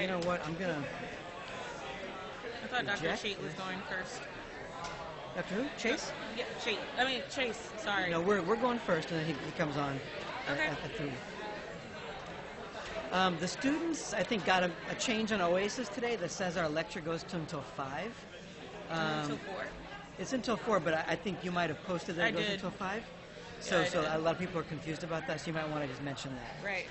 you know what? I'm gonna I thought Dr. reject Chait was this. going first. After who? Chase? Yeah, Chait. I mean, Chase. Sorry. No, we're going first, and then he comes on Okay. at 3. The students, I think, got a change on Oasis today that says our lecture goes to until 5. Until 4. It's until 4, but I think you might have posted that I it goes did. until 5. Yeah, So, I so did. a lot of people are confused about that, so you might want to just mention that. Right.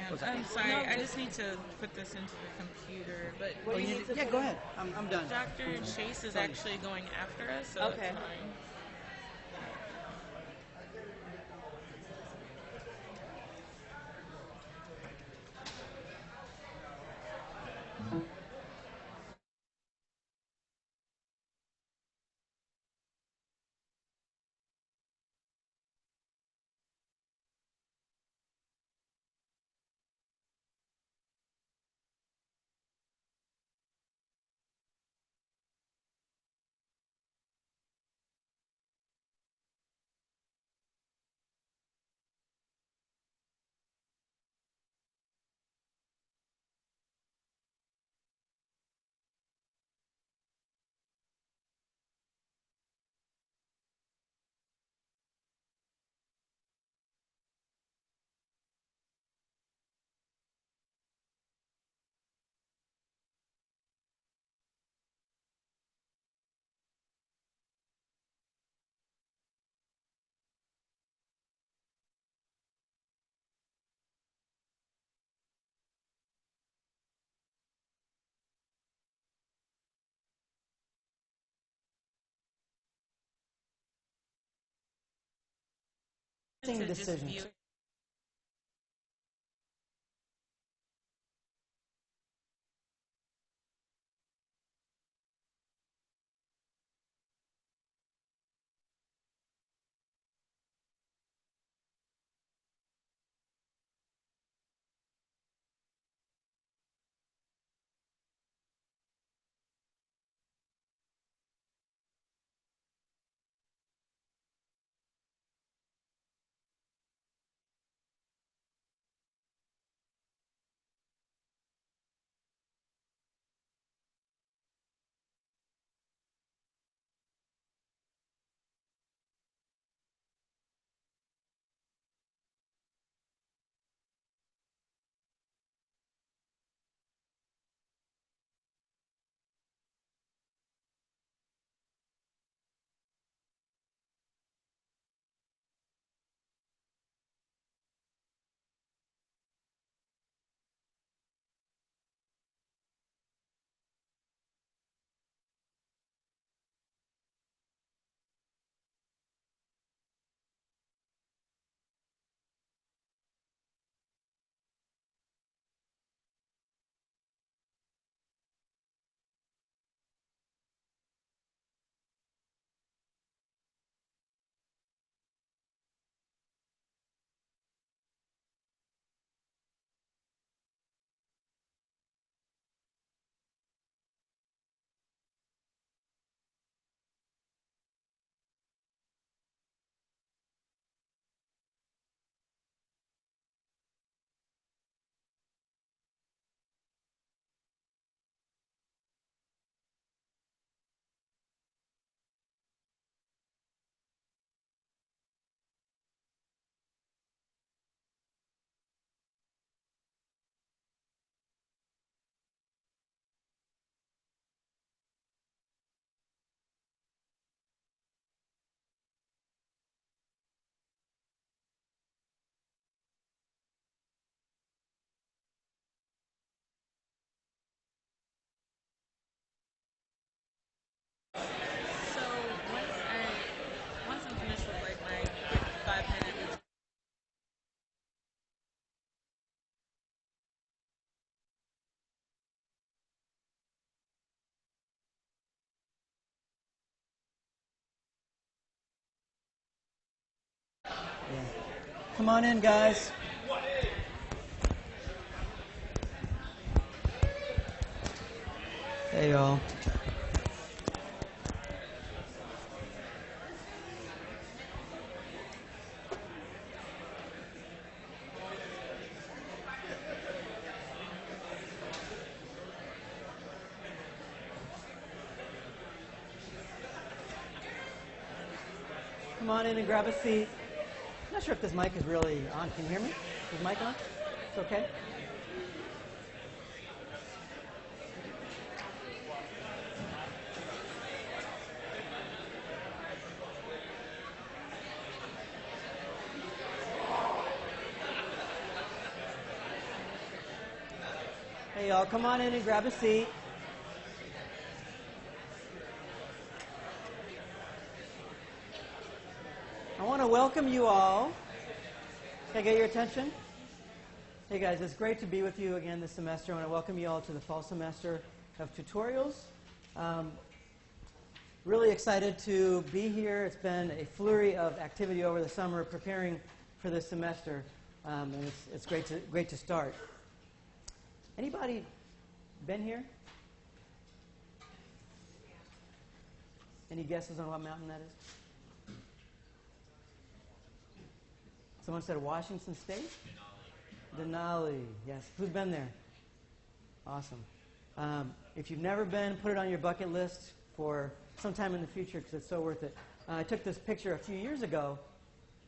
What's that? I'm sorry. I just need to put this into the computer. But Oh, you need yeah, go ahead. I'm done. Dr. Chase is actually going after us, so Okay. that's fine. To just Decisions. view So once I'm finished with like my quick 5 minute routine. Yeah. Come on in, guys. Hey, y'all. come on in and grab a seat. I'm not sure if this mic is really on. Can you hear me? Is the mic on? It's okay? Hey, y'all, come on in and grab a seat. I want to welcome you all. Can I get your attention? Hey guys, it's great to be with you again this semester. I want to welcome you all to the fall semester of tutorials. Really excited to be here. It's been a flurry of activity over the summer preparing for this semester, and it's great to start. Anybody been here? Any guesses on what mountain that is? Someone said Washington State? Denali, yes. Who's been there? Awesome. If you've never been, put it on your bucket list for sometime in the future because it's so worth it. I took this picture a few years ago,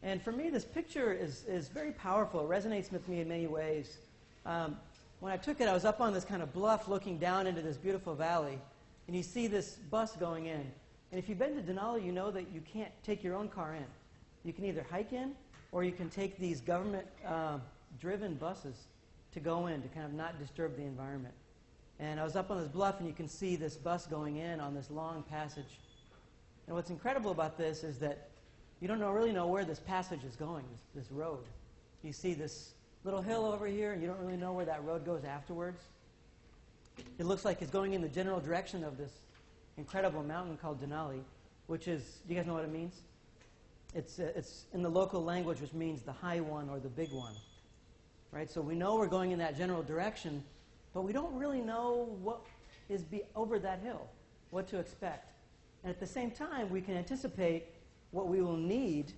and for me this picture is very powerful. It resonates with me in many ways. When I took it, I was up on this kind of bluff looking down into this beautiful valley, and you see this bus going in. And if you've been to Denali, you know that you can't take your own car in. You can either hike in, or you can take these government-driven buses to go in to kind of not disturb the environment. And I was up on this bluff, and you can see this bus going in on this long passage. And what's incredible about this is that you don't really know where this passage is going, this road. You see this little hill over here, and you don't really know where that road goes afterwards. It looks like it's going in the general direction of this incredible mountain called Denali, which is, do you guys know what it means? It's in the local language, which means the high one or the big one. Right? So we know we're going in that general direction, but we don't really know what is over that hill, what to expect. And at the same time, we can anticipate what we will need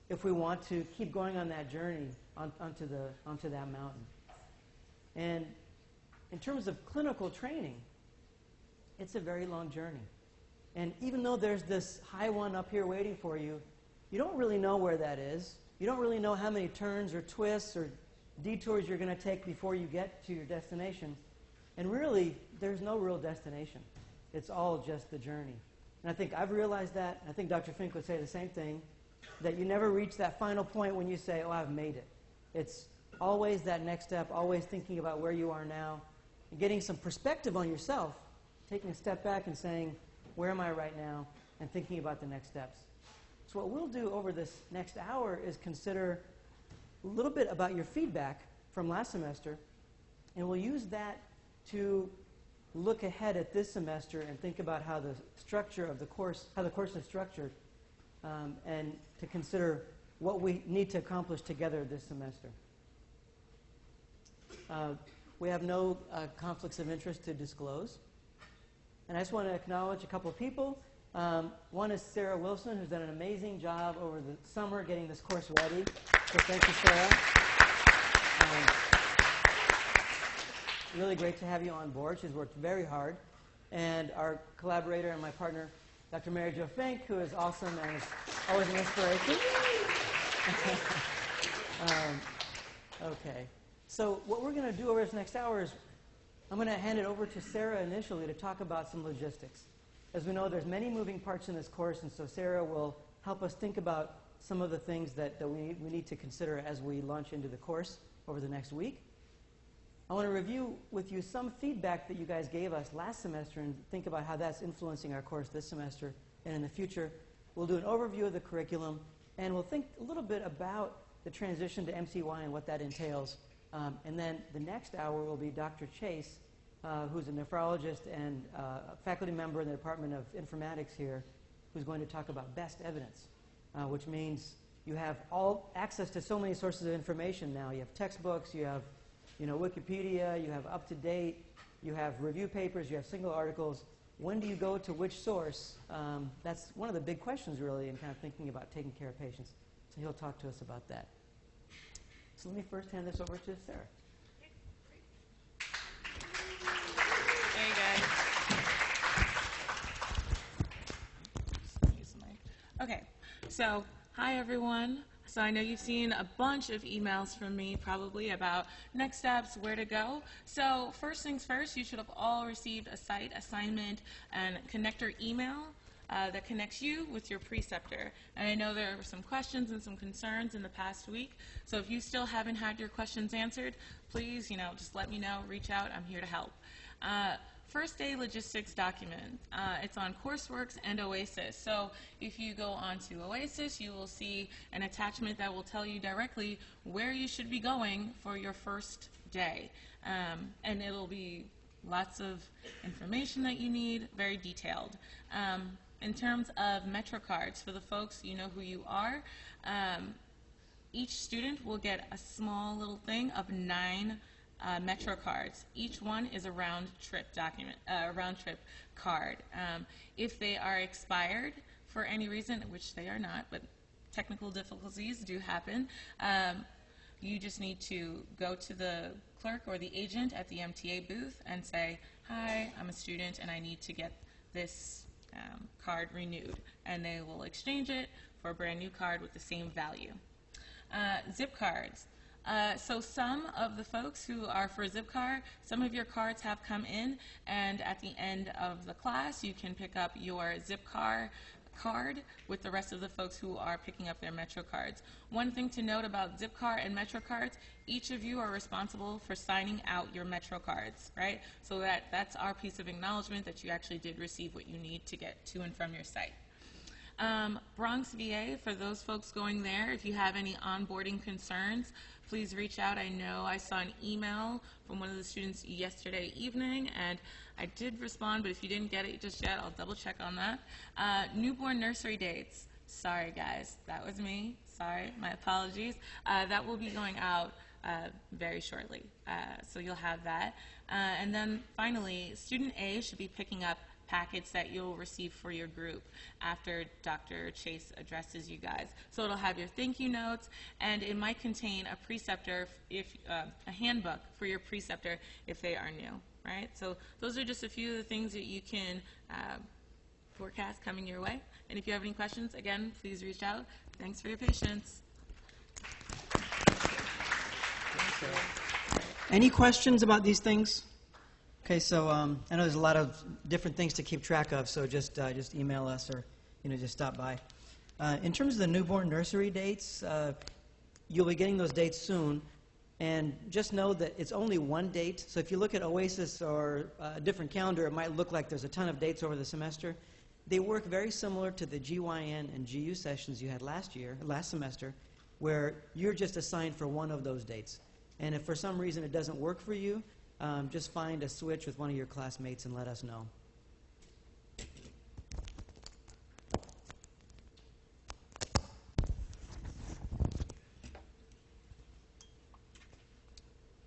if we want to keep going on that journey onto that mountain. And in terms of clinical training, it's a very long journey. And even though there's this high one up here waiting for you, you don't really know where that is. You don't really know how many turns or twists or detours you're going to take before you get to your destination. And really, there's no real destination. It's all just the journey. And I think I've realized that. I think Dr. Fink would say the same thing, that you never reach that final point when you say, oh, I've made it. It's always that next step, always thinking about where you are now, and getting some perspective on yourself, taking a step back and saying, where am I right now, and thinking about the next steps. So what we'll do over this next hour is consider a little bit about your feedback from last semester, and we'll use that to look ahead at this semester and think about how the structure of the course, how the course is structured, and to consider what we need to accomplish together this semester. We have no conflicts of interest to disclose. And I just want to acknowledge a couple of people. One is Sarah Wilson, who's done an amazing job over the summer getting this course ready. So thank you, Sarah. Really great to have you on board. She's worked very hard. And our collaborator and my partner, Dr. Mary Jo Fink, who is awesome and is always an inspiration. Okay. So what we're going to do over this next hour is I'm going to hand it over to Sarah initially to talk about some logistics. As we know, there's many moving parts in this course, and so Sarah will help us think about some of the things that we need to consider as we launch into the course over the next week. I want to review with you some feedback that you guys gave us last semester and think about how that's influencing our course this semester and in the future. We'll do an overview of the curriculum, and we'll think a little bit about the transition to MCY and what that entails. And then the next hour will be Dr. Chase, who's a nephrologist and a faculty member in the Department of Informatics here, who's going to talk about best evidence, which means you have all access to so many sources of information now. You have textbooks, you have Wikipedia, you have up-to-date, you have review papers, you have single articles. When do you go to which source? That's one of the big questions, really, in kind of thinking about taking care of patients. So he'll talk to us about that. So let me first hand this over to Sarah. Hey, guys. Okay. So, hi everyone. So I know you've seen a bunch of emails from me probably about next steps, where to go. So first things first, you should have all received a site assignment and connector email that connects you with your preceptor. And I know there were some questions and some concerns in the past week. So if you still haven't had your questions answered, please, just let me know, reach out. I'm here to help. First day logistics document. It's on Courseworks and Oasis. So if you go onto Oasis, you will see an attachment that will tell you directly where you should be going for your first day. And it'll be lots of information that you need, very detailed. In terms of MetroCards, for the folks, you know who you are, each student will get a small little thing of 9 MetroCards. Each one is a round trip document, round trip card. If they are expired for any reason, which they are not, but technical difficulties do happen, you just need to go to the clerk or the agent at the MTA booth and say, "Hi, I'm a student and I need to get this card renewed," and they will exchange it for a brand new card with the same value. Zip cards. So some of the folks who are for Zipcar, some of your cards have come in, and at the end of the class you can pick up your Zipcar card with the rest of the folks who are picking up their Metro cards. One thing to note about Zipcar and Metro cards, each of you are responsible for signing out your Metro cards, right? So that's our piece of acknowledgement that you actually did receive what you need to get to and from your site. Bronx VA, for those folks going there, if you have any onboarding concerns, please reach out. I know I saw an email from one of the students yesterday evening, and I did respond, but if you didn't get it just yet, I'll double check on that. Newborn nursery dates. Sorry, guys, that was me. Sorry, my apologies. That will be going out very shortly, so you'll have that. And then finally, student A should be picking up packets that you'll receive for your group after Dr. Chase addresses you guys. So it'll have your thank you notes, and it might contain a preceptor, a handbook for your preceptor if they are new, right? So those are just a few of the things that you can forecast coming your way. And if you have any questions, again, please reach out. Thanks for your patience. Any questions about these things? Okay, so I know there's a lot of different things to keep track of, so just email us or just stop by. In terms of the newborn nursery dates, you'll be getting those dates soon, and just know that it's only one date. So if you look at Oasis or a different calendar, it might look like there's a ton of dates over the semester. They work very similar to the GYN and GU sessions you had last semester, where you're just assigned for one of those dates. And if for some reason it doesn't work for you, just find a switch with one of your classmates and let us know.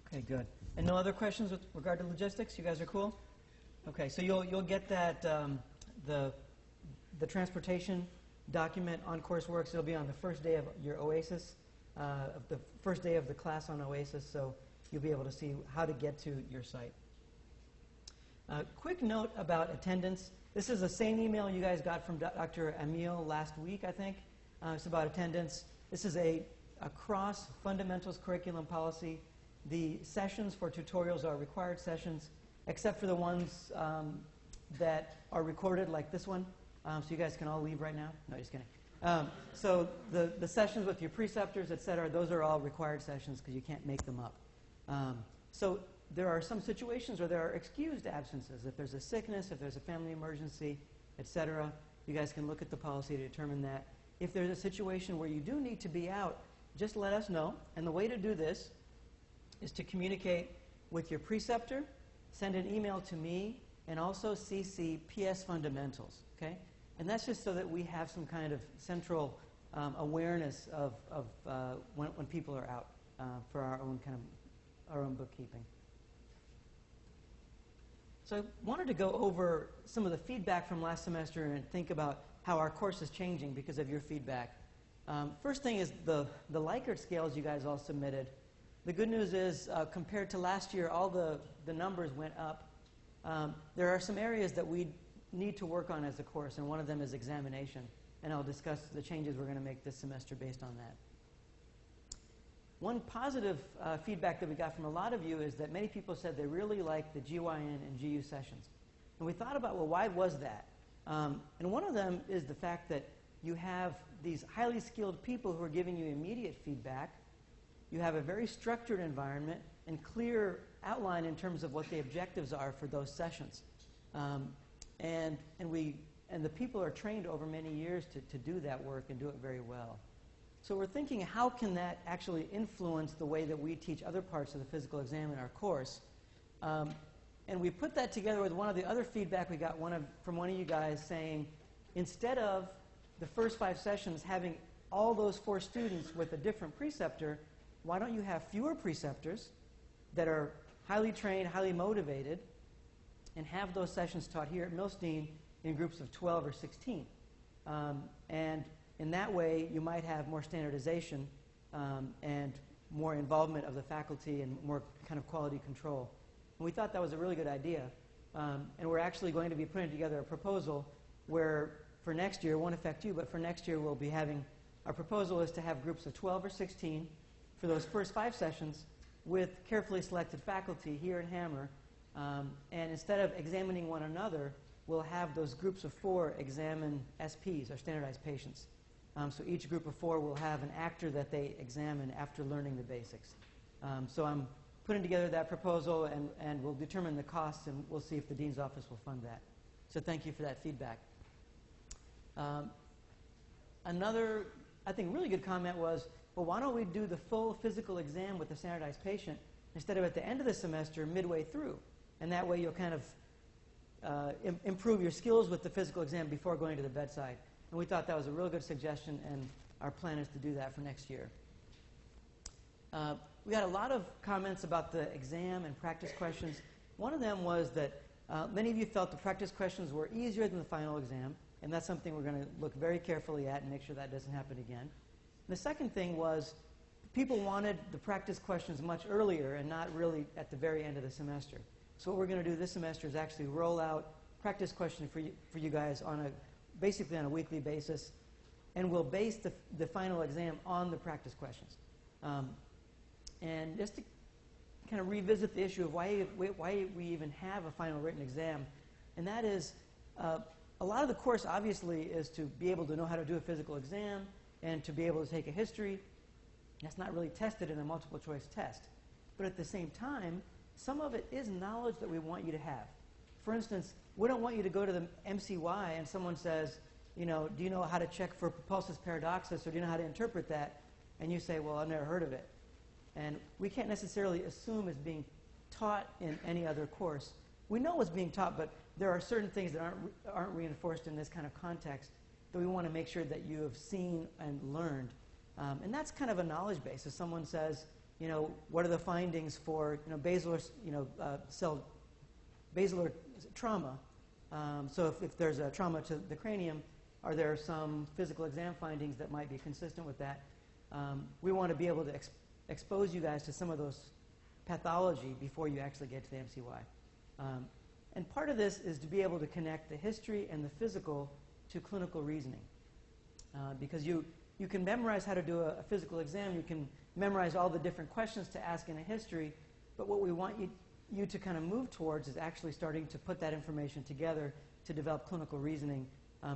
Okay, good. And no other questions with regard to logistics? You guys are cool? Okay, so you'll get that the transportation document on Courseworks. It'll be on the first day of your Oasis, the first day of the class on Oasis. So you'll be able to see how to get to your site. Quick note about attendance. This is the same email you guys got from Dr. Emil last week, I think. It's about attendance. This is a cross fundamentals curriculum policy. The sessions for tutorials are required sessions, except for the ones that are recorded, like this one. So you guys can all leave right now. No, just kidding. So the sessions with your preceptors, et cetera, those are all required sessions because you can't make them up. So there are some situations where there are excused absences. If there's a sickness, if there's a family emergency, etc., you guys can look at the policy to determine that. If there's a situation where you do need to be out, just let us know. And the way to do this is to communicate with your preceptor, send an email to me, and also CC PS Fundamentals. Okay? And that's just so that we have some kind of central awareness of when people are out for our own bookkeeping. So I wanted to go over some of the feedback from last semester and think about how our course is changing because of your feedback. First thing is the Likert scales you guys all submitted. The good news is compared to last year, all the numbers went up. There are some areas that we need to work on as a course, and one of them is examination. and I'll discuss the changes we're going to make this semester based on that. One positive feedback that we got from a lot of you is that many people said they really liked the GYN and GU sessions. And we thought about, well, why was that? And one of them is the fact that you have these highly skilled people who are giving you immediate feedback. You have a very structured environment and clear outline in terms of what the objectives are for those sessions. And the people are trained over many years to do that work and do it very well. So we're thinking, how can that actually influence the way that we teach other parts of the physical exam in our course? And we put that together with one of the other feedback we got from one of you guys saying, instead of the first 5 sessions having all those 4 students with a different preceptor, why don't you have fewer preceptors that are highly trained, highly motivated, and have those sessions taught here at Milstein in groups of 12 or 16? And in that way, you might have more standardization and more involvement of the faculty and more kind of quality control. And we thought that was a really good idea. And we're actually going to be putting together a proposal where for next year, it won't affect you, but for next year we'll be having, our proposal is to have groups of 12 or 16 for those first 5 sessions with carefully selected faculty here at Hammer. And instead of examining one another, we'll have those groups of 4 examine SPs, or standardized patients. So each group of 4 will have an actor that they examine after learning the basics. So I'm putting together that proposal, and we'll determine the costs, and we'll see if the Dean's Office will fund that. So thank you for that feedback. Another, I think, really good comment was, well, why don't we do the full physical exam with the standardized patient instead of at the end of the semester, midway through? And that way you'll kind of improve your skills with the physical exam before going to the bedside. And we thought that was a real good suggestion, and our plan is to do that for next year. We got a lot of comments about the exam and practice questions. One of them was that many of you felt the practice questions were easier than the final exam, and that's something we're going to look very carefully at and make sure that doesn't happen again. And the second thing was people wanted the practice questions much earlier and not really at the very end of the semester. So what we're going to do this semester is actually roll out practice questions for you guys on basically on a weekly basis, and we'll base the final exam on the practice questions. And just to kind of revisit the issue of why we even have a final written exam, and that is a lot of the course obviously is to be able to know how to do a physical exam and to be able to take a history. That's not really tested in a multiple choice test. But at the same time, some of it is knowledge that we want you to have. For instance, we don't want you to go to the MCY and someone says, you know, do you know how to check for propulsus paradoxus, or do you know how to interpret that? And you say, well, I've never heard of it. And we can't necessarily assume it's being taught in any other course. We know it's being taught, but there are certain things that aren't reinforced in this kind of context that we want to make sure that you have seen and learned. And that's kind of a knowledge base. If someone says, you know, what are the findings for, you know, basilar trauma? So if there's a trauma to the cranium, are there some physical exam findings that might be consistent with that? We want to be able to expose you guys to some of those pathology before you actually get to the MCY. And part of this is to be able to connect the history and the physical to clinical reasoning. Because you can memorize how to do a physical exam, you can memorize all the different questions to ask in a history, but what we want you to kind of move towards is actually starting to put that information together to develop clinical reasoning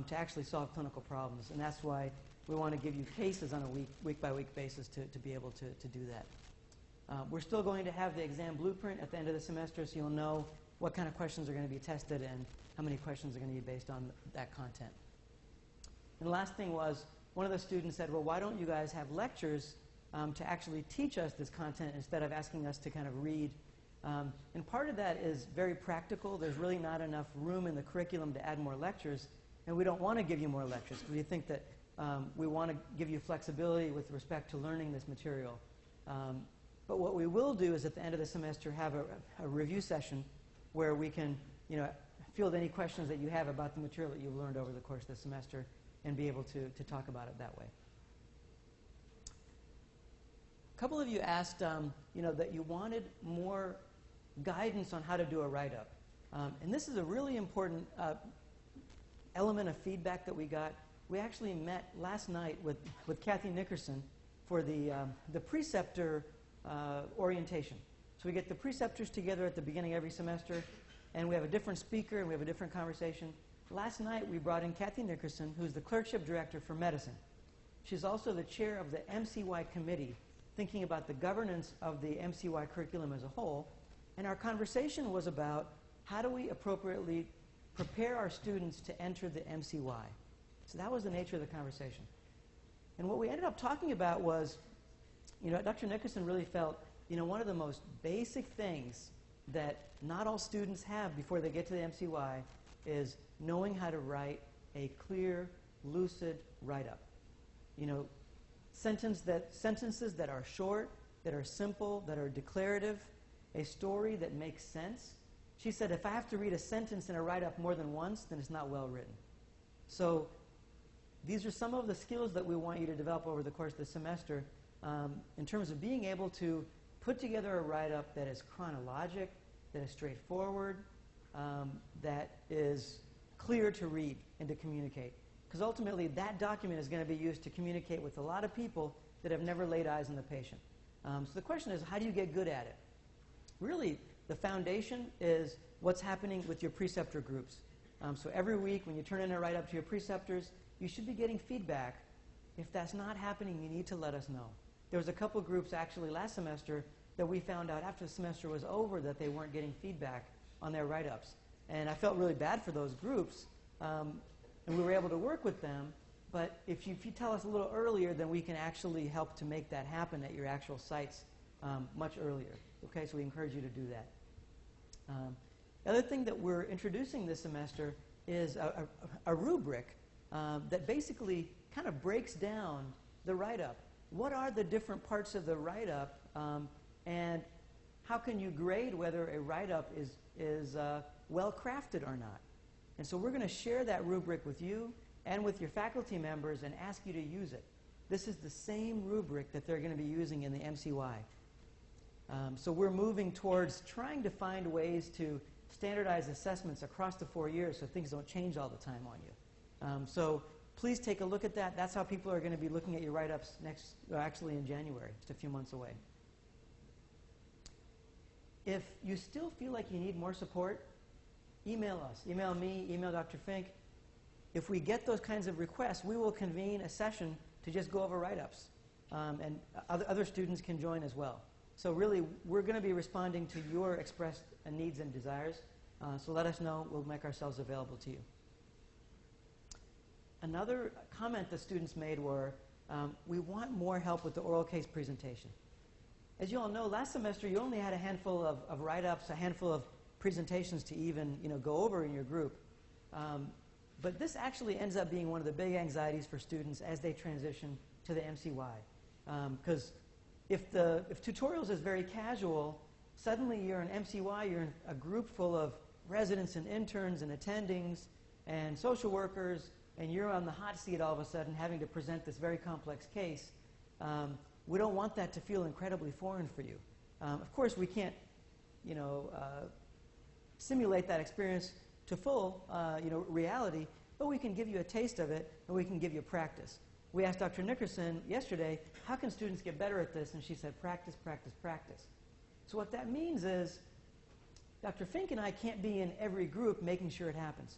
to actually solve clinical problems. And that's why we want to give you cases on a week-by-week basis to be able to do that. We're still going to have the exam blueprint at the end of the semester, so you'll know what kind of questions are going to be tested and how many questions are going to be based on that content. And the last thing was, one of the students said, well, why don't you guys have lectures to actually teach us this content instead of asking us to kind of read? And part of that is very practical. There's really not enough room in the curriculum to add more lectures, and we don't want to give you more lectures because we think that we want to give you flexibility with respect to learning this material. But what we will do is at the end of the semester have a review session where we can, you know, field any questions that you have about the material that you've learned over the course of the semester and be able to talk about it that way. A couple of you asked, you know, that you wanted more guidance on how to do a write-up. And this is a really important element of feedback that we got. we actually met last night with Kathy Nickerson for the preceptor orientation. So we get the preceptors together at the beginning of every semester, and we have a different speaker, and we have a different conversation. Last night, we brought in Kathy Nickerson, who's the clerkship director for medicine. She's also the chair of the MCY committee, thinking about the governance of the MCY curriculum as a whole. And our conversation was about how do we appropriately prepare our students to enter the MCY. So that was the nature of the conversation. And what we ended up talking about was, Dr. Nickerson really felt, one of the most basic things that not all students have before they get to the MCY is knowing how to write a clear, lucid write-up. Sentences that are short, that are simple, that are declarative, a story that makes sense. She said, if I have to read a sentence in a write-up more than once, then it's not well written. So these are some of the skills that we want you to develop over the course of the semester in terms of being able to put together a write-up that is chronologic, that is straightforward, that is clear to read and to communicate. Because ultimately, that document is going to be used to communicate with a lot of people that have never laid eyes on the patient. So the question is, how do you get good at it? Really, the foundation is what's happening with your preceptor groups. So every week, when you turn in a write-up to your preceptors, you should be getting feedback. If that's not happening, you need to let us know. There was a couple groups actually last semester that we found out after the semester was over that they weren't getting feedback on their write-ups. And I felt really bad for those groups. And we were able to work with them. But if you tell us a little earlier, then we can actually help to make that happen at your actual sites much earlier. Okay, so we encourage you to do that. The other thing that we're introducing this semester is a rubric that basically kind of breaks down the write-up. What are the different parts of the write-up, and how can you grade whether a write-up is well-crafted or not? And so we're going to share that rubric with you and with your faculty members and ask you to use it. This is the same rubric that they're going to be using in the MCY. So we're moving towards trying to find ways to standardize assessments across the 4 years so things don't change all the time on you. So please take a look at that. That's how people are going to be looking at your write-ups actually in January, just a few months away. If you still feel like you need more support, email us. Email me, email Dr. Fink. If we get those kinds of requests, we will convene a session to just go over write-ups. And other students can join as well. So really, we're going to be responding to your expressed needs and desires. So let us know. We'll make ourselves available to you. Another comment the students made were, we want more help with the oral case presentation. As you all know, last semester you only had a handful of write-ups, a handful of presentations to even go over in your group. But this actually ends up being one of the big anxieties for students as they transition to the MCY. Because if tutorials is very casual, suddenly you're in MCY, you're in a group full of residents and interns and attendings and social workers, and you're on the hot seat all of a sudden having to present this very complex case. We don't want that to feel incredibly foreign for you. Of course, we can't, simulate that experience to full, reality, but we can give you a taste of it, and we can give you practice. We asked Dr. Nickerson yesterday, how can students get better at this? And she said, practice, practice, practice. So what that means is Dr. Fink and I can't be in every group making sure it happens.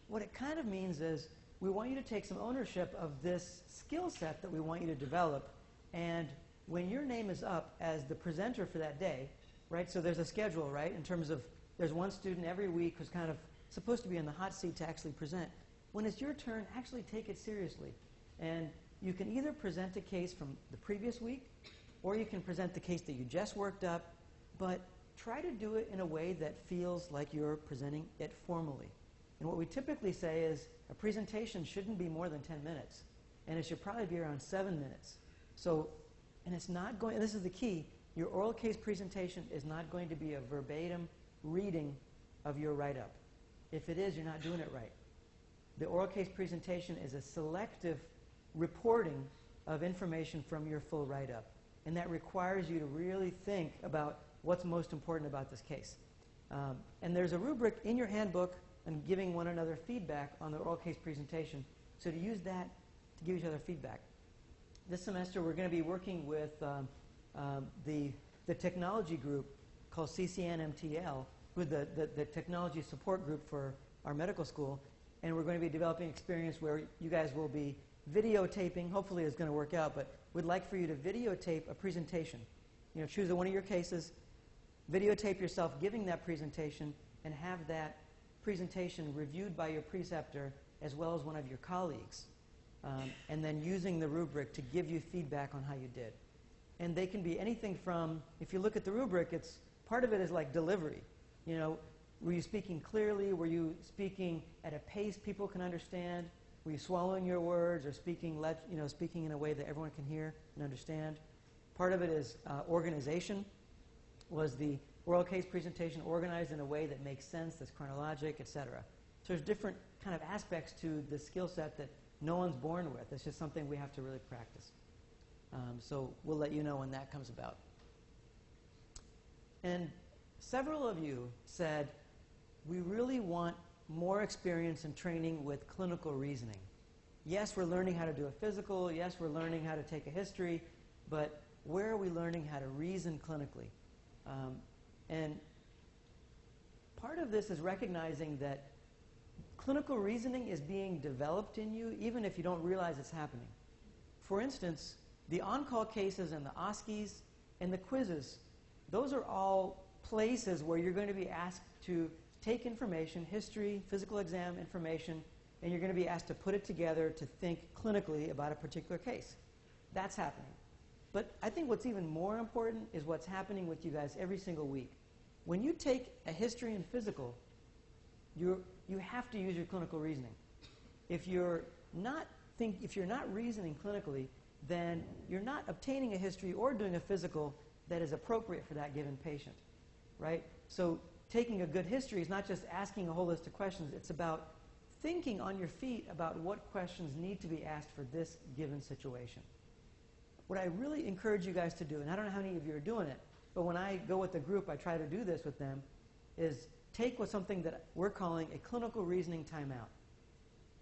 What it kind of means is we want you to take some ownership of this skill set that we want you to develop, and when your name is up as the presenter for that day, right, so there's a schedule, right, in terms of there's one student every week who's kind of supposed to be in the hot seat to actually present. When it's your turn, actually take it seriously. And you can either present a case from the previous week, or you can present the case that you just worked up, but try to do it in a way that feels like you're presenting it formally. And what we typically say is a presentation shouldn't be more than 10 minutes, and it should probably be around 7 minutes. So, and it's not going, and this is the key, your oral case presentation is not going to be a verbatim reading of your write-up. If it is, you're not doing it right. The oral case presentation is a selective reporting of information from your full write-up. And that requires you to really think about what's most important about this case. And there's a rubric in your handbook on giving one another feedback on the oral case presentation. So to use that, to give each other feedback. This semester, we're going to be working with the technology group called CCNMTL, who is the technology support group for our medical school, and we're going to be developing experience where you guys will be videotaping. Hopefully it's going to work out, but we'd like for you to videotape a presentation. You know, choose one of your cases, videotape yourself giving that presentation, and have that presentation reviewed by your preceptor as well as one of your colleagues, and then using the rubric to give you feedback on how you did. And they can be anything from, if you look at the rubric, part of it is like delivery. You know, were you speaking clearly? Were you speaking at a pace people can understand? Were you swallowing your words or speaking in a way that everyone can hear and understand? Part of it is organization. Was the oral case presentation organized in a way that makes sense, that's chronologic, etc.? So there's different kind of aspects to the skill set that no one's born with. It's just something we have to really practice. So we'll let you know when that comes about. And several of you said, we really want more experience and training with clinical reasoning. Yes, we're learning how to do a physical. Yes, we're learning how to take a history. But where are we learning how to reason clinically? And part of this is recognizing that clinical reasoning is being developed in you even if you don't realize it's happening. For instance, the on-call cases and the OSCEs and the quizzes, those are all places where you're going to be asked to take information, history, physical exam information, and you're going to be asked to put it together to think clinically about a particular case. That's happening. But I think what's even more important is what's happening with you guys every single week. When you take a history and physical, you have to use your clinical reasoning. If you're not reasoning clinically, then you're not obtaining a history or doing a physical that is appropriate for that given patient, right? So taking a good history is not just asking a whole list of questions. It's about thinking on your feet about what questions need to be asked for this given situation. What I really encourage you guys to do, and I don't know how many of you are doing it, but when I go with the group, I try to do this with them, is take something that we're calling a clinical reasoning timeout.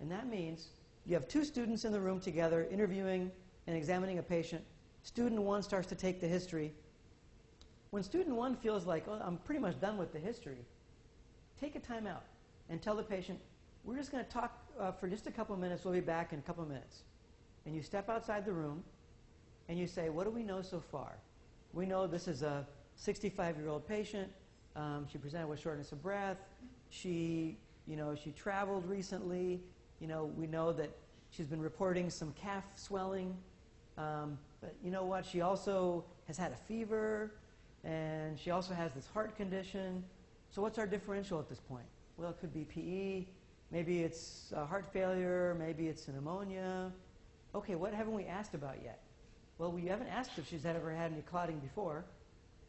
And that means you have two students in the room together interviewing and examining a patient. Student one starts to take the history. When student one feels like, oh, I'm pretty much done with the history, take a timeout and tell the patient, we're just going to talk for just a couple of minutes. We'll be back in a couple of minutes. And you step outside the room and you say, what do we know so far? We know this is a 65-year-old patient. She presented with shortness of breath. She traveled recently. We know that she's been reporting some calf swelling. But you know what? She also has had a fever, and she also has this heart condition. So what's our differential at this point? Well, it could be PE. Maybe it's heart failure. Maybe it's a pneumonia. Okay, what haven't we asked about yet? Well, we haven't asked if she's ever had any clotting before.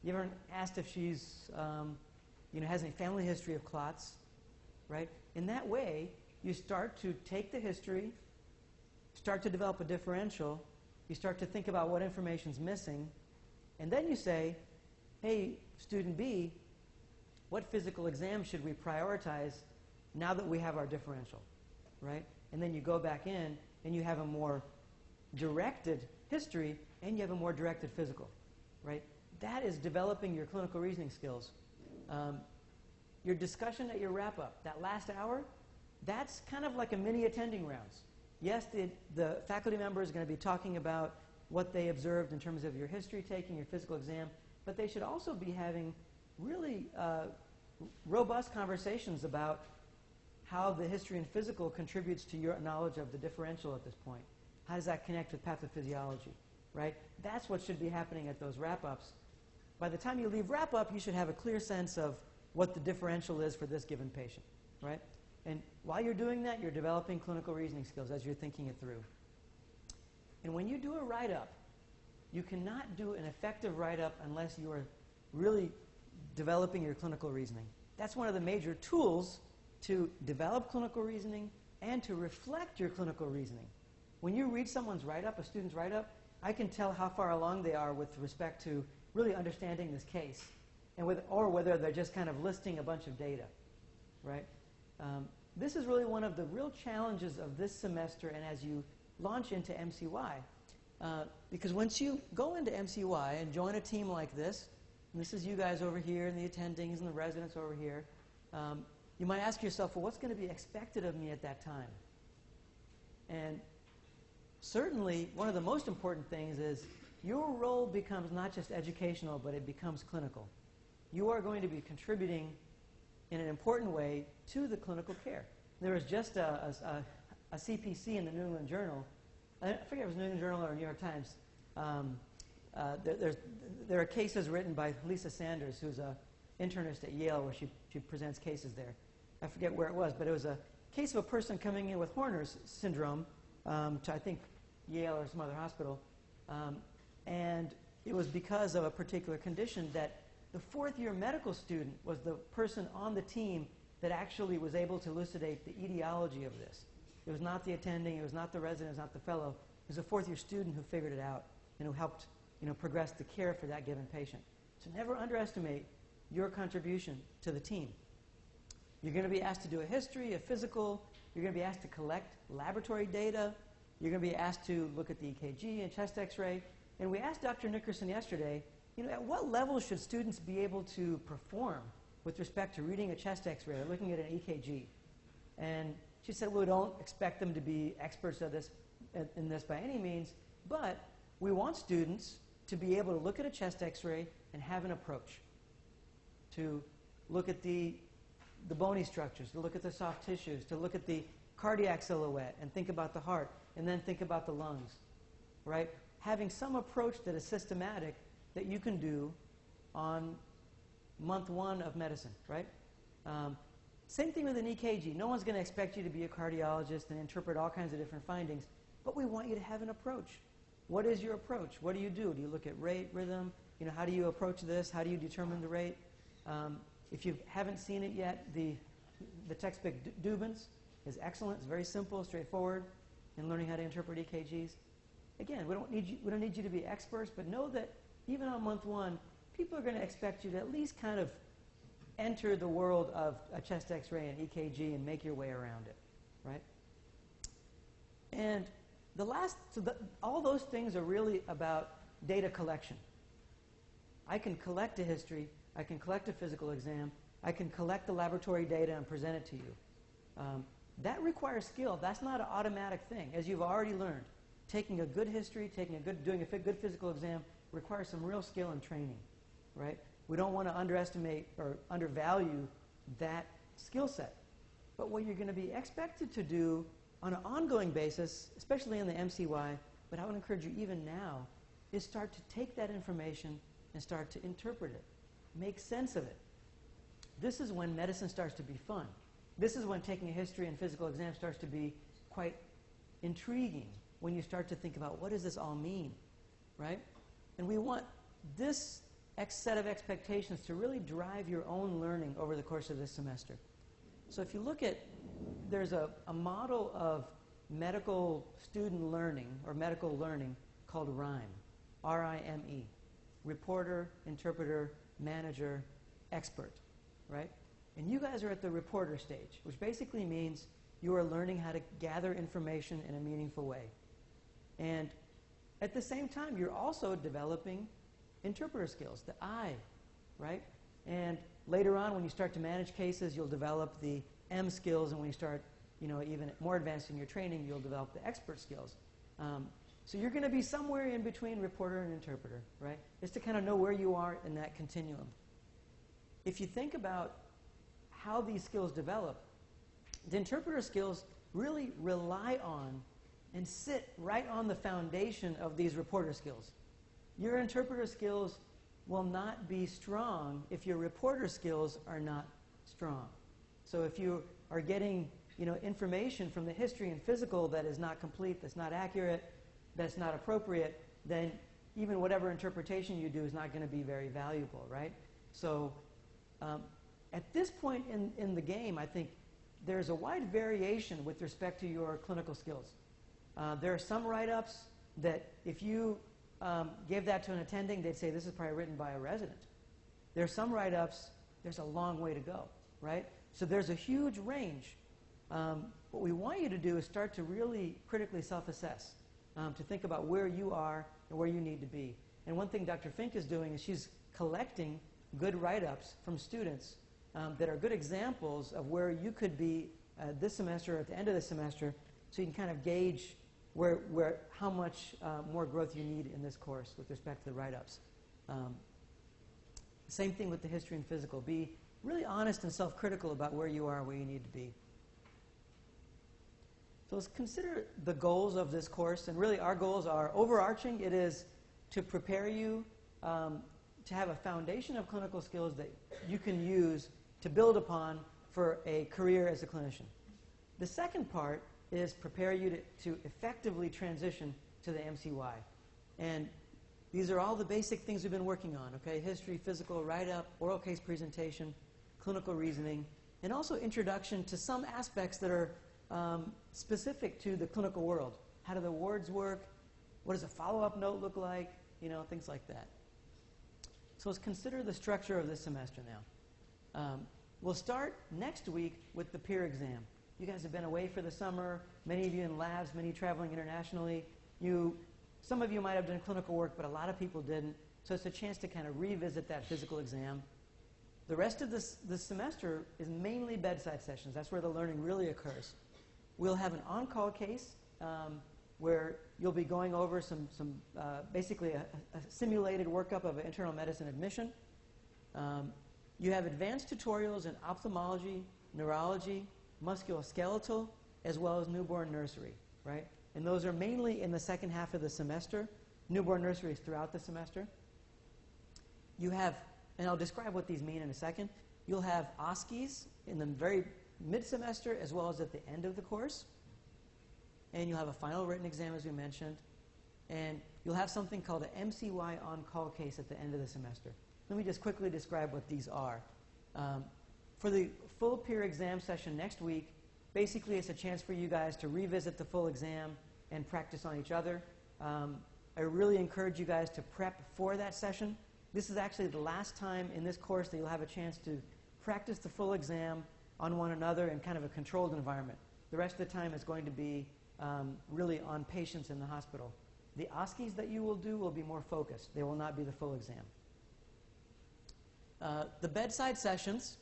You haven't asked if she's, has any family history of clots, right? In that way, you start to take the history, start to develop a differential, you start to think about what information's missing, and then you say, hey, student B, what physical exam should we prioritize now that we have our differential, right? And then you go back in and you have a more directed history and you have a more directed physical, right? That is developing your clinical reasoning skills. Your discussion at your wrap-up, that last hour, that's kind of like a mini attending rounds. Yes, the faculty member is going to be talking about what they observed in terms of your history taking, your physical exam, but they should also be having really robust conversations about how the history and physical contributes to your knowledge of the differential at this point. How does that connect with pathophysiology, right? That's what should be happening at those wrap-ups. By the time you leave wrap-up, you should have a clear sense of what the differential is for this given patient, right? And while you're doing that, you're developing clinical reasoning skills as you're thinking it through. And when you do a write-up, you cannot do an effective write-up unless you are really developing your clinical reasoning. That's one of the major tools to develop clinical reasoning and to reflect your clinical reasoning. When you read someone's write-up, a student's write-up, I can tell how far along they are with respect to really understanding this case, or whether they're just kind of listing a bunch of data, right? This is really one of the real challenges of this semester, and as you launch into MCY. Because once you go into MCY and join a team like this, and this is you guys over here and the attendings and the residents over here, you might ask yourself, well, what's going to be expected of me at that time? And certainly, one of the most important things is your role becomes not just educational, but it becomes clinical. You are going to be contributing in an important way to the clinical care. There was just a CPC in the New England Journal. I forget if it was New England Journal or New York Times. There are cases written by Lisa Sanders, who's an internist at Yale, where she presents cases there. I forget where it was, but it was a case of a person coming in with Horner's syndrome to, I think, Yale or some other hospital. And it was because of a particular condition that the fourth-year medical student was the person on the team that actually was able to elucidate the etiology of this. It was not the attending, it was not the resident, it was not the fellow. It was a fourth-year student who figured it out and who helped progress the care for that given patient. So never underestimate your contribution to the team. You're going to be asked to do a history, a physical. You're going to be asked to collect laboratory data. You're going to be asked to look at the EKG and chest X-ray. And we asked Dr. Nickerson yesterday, at what level should students be able to perform with respect to reading a chest X-ray or looking at an EKG? And she said, well, we don't expect them to be experts at this, in this by any means, but we want students to be able to look at a chest X-ray and have an approach, to look at the bony structures, to look at the soft tissues, to look at the cardiac silhouette and think about the heart, and then think about the lungs, right? Having some approach that is systematic that you can do on month 1 of medicine, right? Same thing with an EKG. No one's going to expect you to be a cardiologist and interpret all kinds of different findings, but we want you to have an approach. What is your approach? What do you do? Do you look at rate, rhythm? How do you approach this? How do you determine the rate? If you haven't seen it yet, the textbook Dubens is excellent. It's very simple, straightforward in learning how to interpret EKGs. Again, we don't need you to be experts, but know that even on month 1, people are going to expect you to at least kind of enter the world of a chest X-ray and EKG and make your way around it, right? And all those things are really about data collection. I can collect a history, I can collect a physical exam, I can collect the laboratory data and present it to you. That requires skill. That's not an automatic thing, as you've already learned. Taking a good history, doing a good physical exam requires some real skill and training, right? We don't want to underestimate or undervalue that skill set. But what you're going to be expected to do on an ongoing basis, especially in the MCY, but I would encourage you even now, is start to take that information and start to interpret it. Make sense of it. This is when medicine starts to be fun. This is when taking a history and physical exam starts to be quite intriguing, when you start to think about what does this all mean, right? And we want this set of expectations to really drive your own learning over the course of this semester. So if you look at, there's a model of medical student learning or medical learning called RIME, R-I-M-E, reporter, interpreter, manager, expert, right? And you guys are at the reporter stage, which basically means you are learning how to gather information in a meaningful way. And at the same time, you're also developing interpreter skills, the I, right? And later on, when you start to manage cases, you'll develop the M skills, and when you start, even more advanced in your training, you'll develop the expert skills. So you're going to be somewhere in between reporter and interpreter, right? Just to kind of know where you are in that continuum. If you think about how these skills develop, the interpreter skills really rely on and sit right on the foundation of these reporter skills. Your interpreter skills will not be strong if your reporter skills are not strong. So if you are getting information from the history and physical that is not complete, that's not accurate, that's not appropriate, then even whatever interpretation you do is not going to be very valuable, right? So at this point in the game, I think there's a wide variation with respect to your clinical skills. There are some write-ups that if you gave that to an attending, they'd say this is probably written by a resident. There are some write-ups, there's a long way to go, right? So there's a huge range what we want you to do is start to really critically self-assess, to think about where you are and where you need to be. And one thing Dr. Fink is doing is she's collecting good write-ups from students that are good examples of where you could be this semester or at the end of the semester, so you can kind of gauge how much more growth you need in this course with respect to the write-ups. Same thing with the history and physical. Be really honest and self-critical about where you are and where you need to be. So let's consider the goals of this course. And really our goals are overarching. It is to prepare you to have a foundation of clinical skills that you can use to build upon for a career as a clinician. The second part is prepare you to effectively transition to the MCY. And these are all the basic things we've been working on, okay? History, physical, write-up, oral case presentation, clinical reasoning, and also introduction to some aspects that are specific to the clinical world. How do the wards work? What does a follow-up note look like? You know, things like that. So let's consider the structure of this semester now. We'll start next week with the peer exam. You guys have been away for the summer, many of you in labs, many traveling internationally. Some of you might have done clinical work, but a lot of people didn't. So it's a chance to kind of revisit that physical exam. The rest of this semester is mainly bedside sessions. That's where the learning really occurs. We'll have an on-call case where you'll be going over basically a simulated workup of an internal medicine admission. You have advanced tutorials in ophthalmology, neurology, musculoskeletal, as well as newborn nursery, right? And those are mainly in the second half of the semester. Newborn nursery is throughout the semester. You have, and I'll describe what these mean in a second, you'll have OSCEs in the very mid-semester as well as at the end of the course. And you'll have a final written exam, as we mentioned. And you'll have something called an MCY on-call case at the end of the semester. Let me just quickly describe what these are. For the full peer exam session next week, basically it's a chance for you guys to revisit the full exam and practice on each other. I really encourage you guys to prep for that session. This is actually the last time in this course that you'll have a chance to practice the full exam on one another in kind of a controlled environment. The rest of the time is going to be really on patients in the hospital. The OSCEs that you will do will be more focused. They will not be the full exam. The bedside sessions,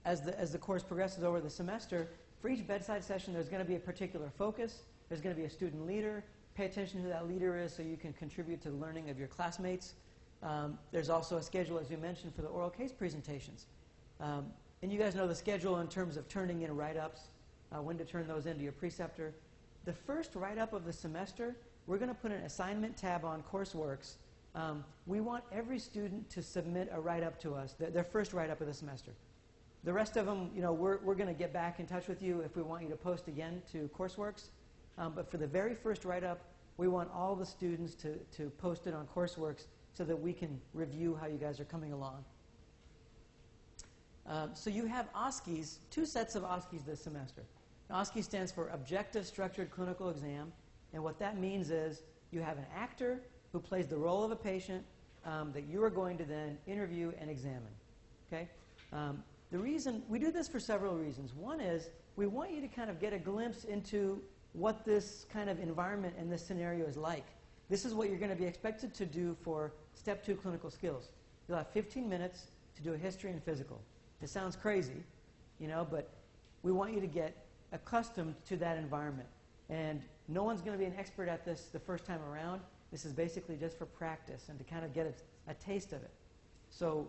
as the course progresses over the semester, for each bedside session there's going to be a particular focus. There's going to be a student leader. Pay attention to who that leader is so you can contribute to the learning of your classmates. There's also a schedule, as we mentioned, for the oral case presentations. And you guys know the schedule in terms of turning in write-ups, when to turn those into your preceptor. The first write-up of the semester, we're going to put an assignment tab on CourseWorks. We want every student to submit a write-up to us, their first write-up of the semester. The rest of them, we're going to get back in touch with you if we want you to post again to CourseWorks. But for the very first write-up, we want all the students to post it on CourseWorks so that we can review how you guys are coming along. So you have OSCEs, 2 sets of OSCEs this semester. OSCE stands for Objective Structured Clinical Exam. And what that means is you have an actor who plays the role of a patient that you are going to then interview and examine. Okay? The reason we do this for several reasons. One is we want you to kind of get a glimpse into what this kind of environment and this scenario is like. This is what you're going to be expected to do for Step 2 clinical skills. You'll have 15 minutes to do a history and physical. It sounds crazy, but we want you to get accustomed to that environment. And no one's going to be an expert at this the first time around. This is basically just for practice and to kind of get a taste of it. So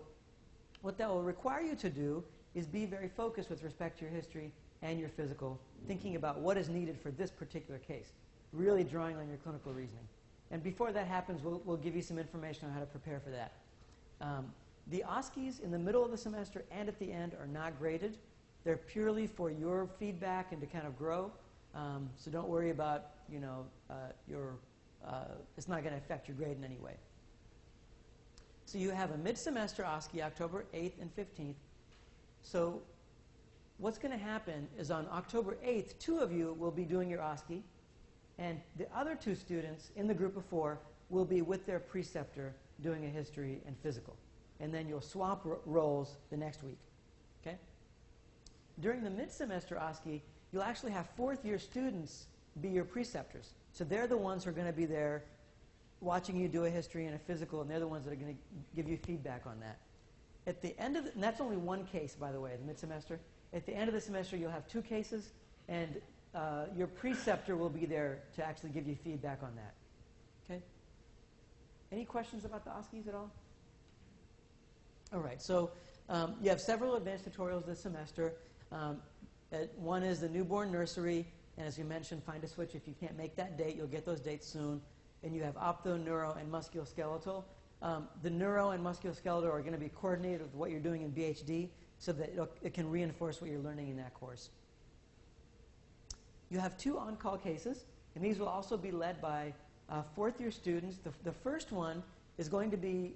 what that will require you to do is be very focused with respect to your history and your physical, thinking about what is needed for this particular case, really drawing on your clinical reasoning. And before that happens, we'll give you some information on how to prepare for that. The OSCEs in the middle of the semester and at the end are not graded. They're purely for your feedback and to kind of grow. So don't worry about, it's not going to affect your grade in any way. So you have a mid-semester OSCE, October 8th and 15th. So what's going to happen is on October 8th, 2 of you will be doing your OSCE, and the other 2 students in the group of 4 will be with their preceptor doing a history and physical. And then you'll swap roles the next week. Okay? during the mid-semester OSCE, you'll actually have fourth-year students be your preceptors. So they're the ones who are going to be there watching you do a history and a physical, and they're the ones that are going to give you feedback on that. At the end of and that's only one case, by the way, the mid-semester. At the end of the semester, you'll have two cases, and your preceptor will be there to actually give you feedback on that. Okay? Any questions about the OSCEs at all? All right, so you have several advanced tutorials this semester. One is the newborn nursery, and as you mentioned, find a switch. If you can't make that date, you'll get those dates soon. And you have opto, neuro, and musculoskeletal. The neuro and musculoskeletal are going to be coordinated with what you're doing in BHD so that it can reinforce what you're learning in that course. You have two on-call cases, and these will also be led by fourth-year students. The first one is going to be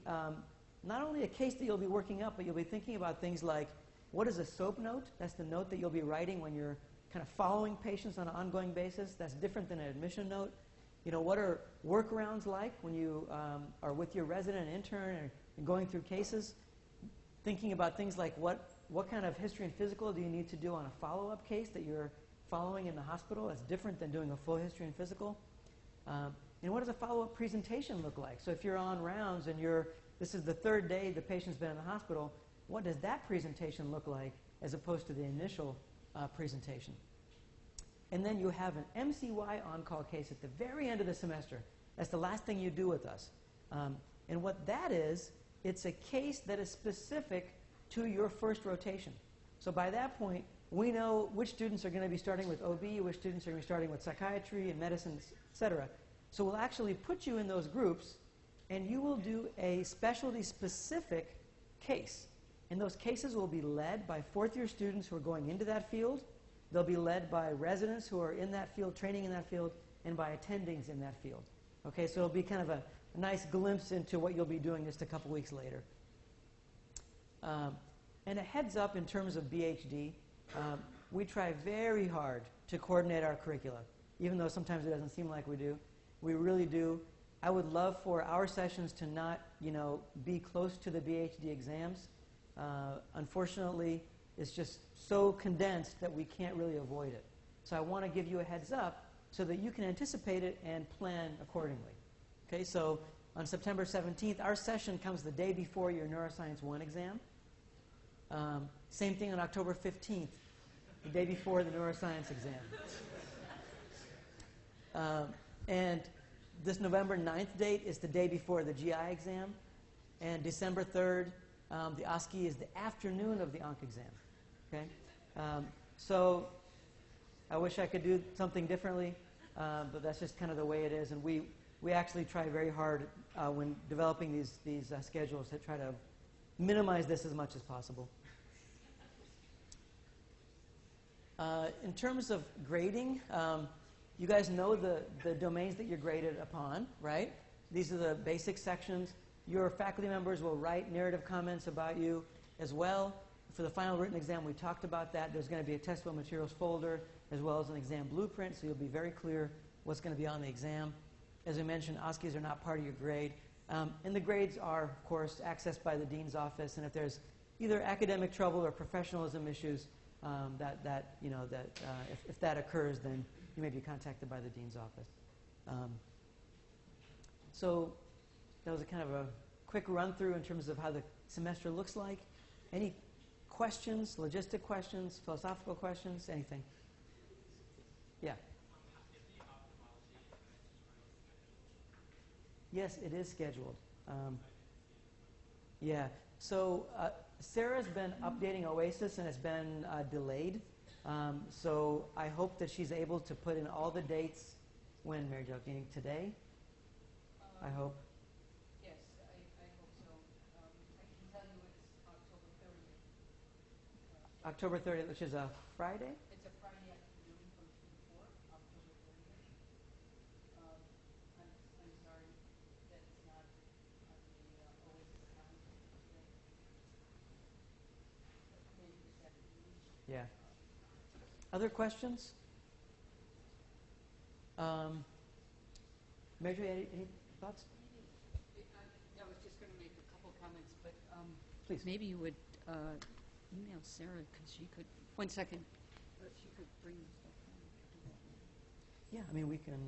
not only a case that you'll be working up, but you'll be thinking about things like, what is a SOAP note? That's the note that you'll be writing when you're kind of following patients on an ongoing basis. That's different than an admission note. You know, what are workarounds like when you are with your resident and intern and going through cases? Thinking about things like what kind of history and physical do you need to do on a follow-up case that you're following in the hospital? That's different than doing a full history and physical. And what does a follow-up presentation look like? So if you're on rounds and this is the third day the patient's been in the hospital, what does that presentation look like as opposed to the initial presentation? And then you have an MCY on-call case at the very end of the semester. That's the last thing you do with us. And what that is, it's a case that is specific to your first rotation. So by that point, we know which students are going to be starting with OB, which students are going to be starting with psychiatry and medicine, etc. So we'll actually put you in those groups, and you will do a specialty-specific case. And those cases will be led by fourth-year students who are going into that field. They'll be led by residents who are in that field, training in that field, and by attendings in that field. Okay, so it'll be kind of a nice glimpse into what you'll be doing just a couple weeks later. And a heads up in terms of BHD, we try very hard to coordinate our curricula, even though sometimes it doesn't seem like we do. We really do. I would love for our sessions to not, be close to the BHD exams. Unfortunately, it's just so condensed that we can't really avoid it. So I want to give you a heads up so that you can anticipate it and plan accordingly. Okay, so on September 17th, our session comes the day before your Neuroscience 1 exam. Same thing on October 15th, the day before the neuroscience exam. And this November 9th date is the day before the GI exam. And December 3rd, the OSCE is the afternoon of the ONC exam. Okay? So I wish I could do something differently, but that's just kind of the way it is. And we actually try very hard when developing these schedules to try to minimize this as much as possible. In terms of grading, you guys know the domains that you're graded upon, right? These are the basic sections. Your faculty members will write narrative comments about you as well. For the final written exam, we talked about that. There's going to be a testable materials folder as well as an exam blueprint, so you'll be very clear what's going to be on the exam. As I mentioned, OSCEs are not part of your grade. And the grades are, of course, accessed by the dean's office. And if there's either academic trouble or professionalism issues, if that occurs, then you may be contacted by the dean's office. So that was a kind of a quick run through in terms of how the semester looks like. Any questions, logistic questions, philosophical questions, anything? Yeah. Yes, it is scheduled. Yeah. So Sarah's been updating OASIS and it's been delayed. So I hope that she's able to put in all the dates. When, Mary Jo? Meaning today? I hope. Yes, I hope so. I can tell you it's October 30th. October 30th, which is a Friday? It's a Friday afternoon from 2 to 4, October 30th. I'm sorry that it's not on the Oasis calendar yet. Maybe this afternoon. Yeah. Other questions? Mary Jo, any thoughts? I was just going to make a couple comments, but Please. maybe you would email Sarah, because she could, one second, but she could bring the stuff down. Yeah, I mean, we can,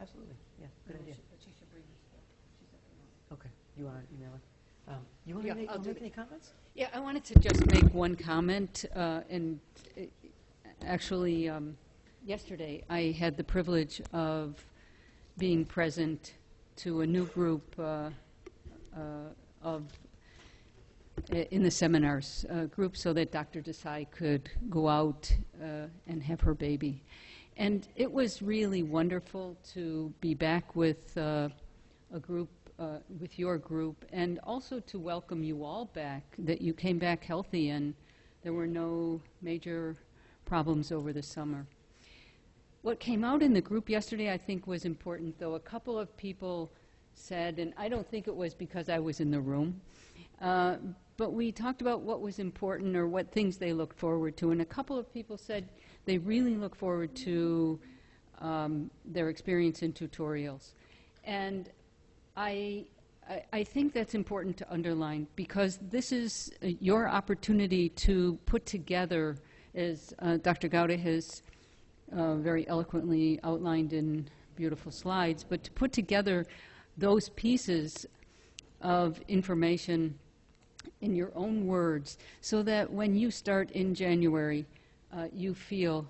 absolutely, yeah, good idea. But she should bring the stuff. She's at the office. Okay, you want to email it? You want Yeah, to make, I'll do make it. any comments? Yeah, I wanted to just make one comment. Actually, yesterday I had the privilege of being present to a new group in the seminars group, so that Dr. Desai could go out and have her baby. And it was really wonderful to be back with a group, with your group, and also to welcome you all back, that you came back healthy and there were no major problems over the summer. What came out in the group yesterday I think was important, though. A couple of people said, and I don't think it was because I was in the room, but we talked about what was important or what things they looked forward to, and a couple of people said they really look forward to their experience in tutorials. And I think that's important to underline, because this is your opportunity to put together, as Dr. Gowda has very eloquently outlined in beautiful slides, but to put together those pieces of information in your own words, so that when you start in January, you feel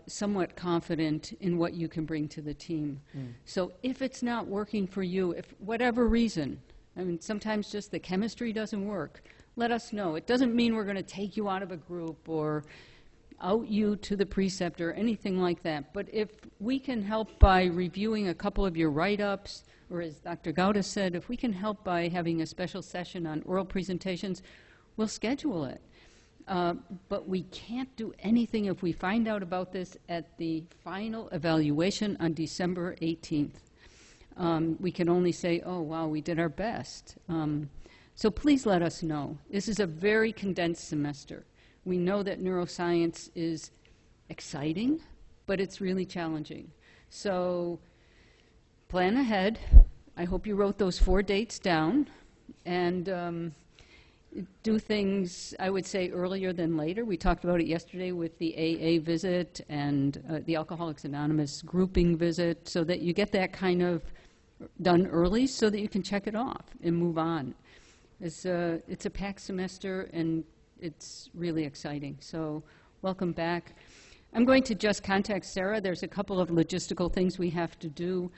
somewhat confident in what you can bring to the team. So if it's not working for you, if whatever reason, I mean, sometimes just the chemistry doesn't work, let us know. It doesn't mean we're going to take you out of a group or out you to the preceptor or anything like that. But if we can help by reviewing a couple of your write-ups, or as Dr. Gowda said, if we can help by having a special session on oral presentations, we'll schedule it. But we can't do anything if we find out about this at the final evaluation on December 18th. We can only say, oh, wow, we did our best. So please let us know. This is a very condensed semester. We know that neuroscience is exciting, but it's really challenging. So plan ahead. I hope you wrote those 4 dates down, and do things, I would say, earlier than later. We talked about it yesterday with the AA visit and the Alcoholics Anonymous grouping visit, so that you get that kind of done early so that you can check it off and move on. It's a packed semester, and it's really exciting. So welcome back. I'm going to just contact Sarah. There's a couple of logistical things we have to do.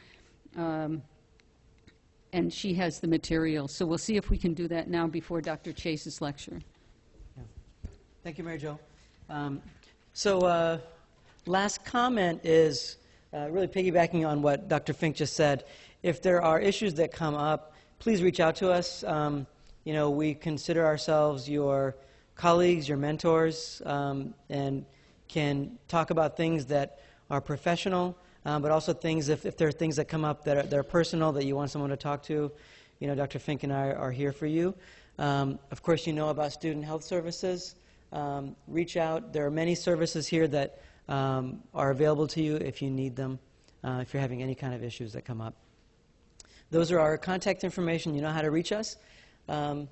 And she has the material. So we'll see if we can do that now before Dr. Chase's lecture. Yeah. Thank you, Mary Jo. Last comment is really piggybacking on what Dr. Fink just said. If there are issues that come up, please reach out to us. We consider ourselves your colleagues, your mentors, and can talk about things that are professional, but also things, if there are things that come up that are personal, that you want someone to talk to, Dr. Fink and I are here for you. Of course, you know about student health services. Reach out. There are many services here that are available to you if you need them, if you're having any kind of issues that come up. Those are our contact information. You know how to reach us. What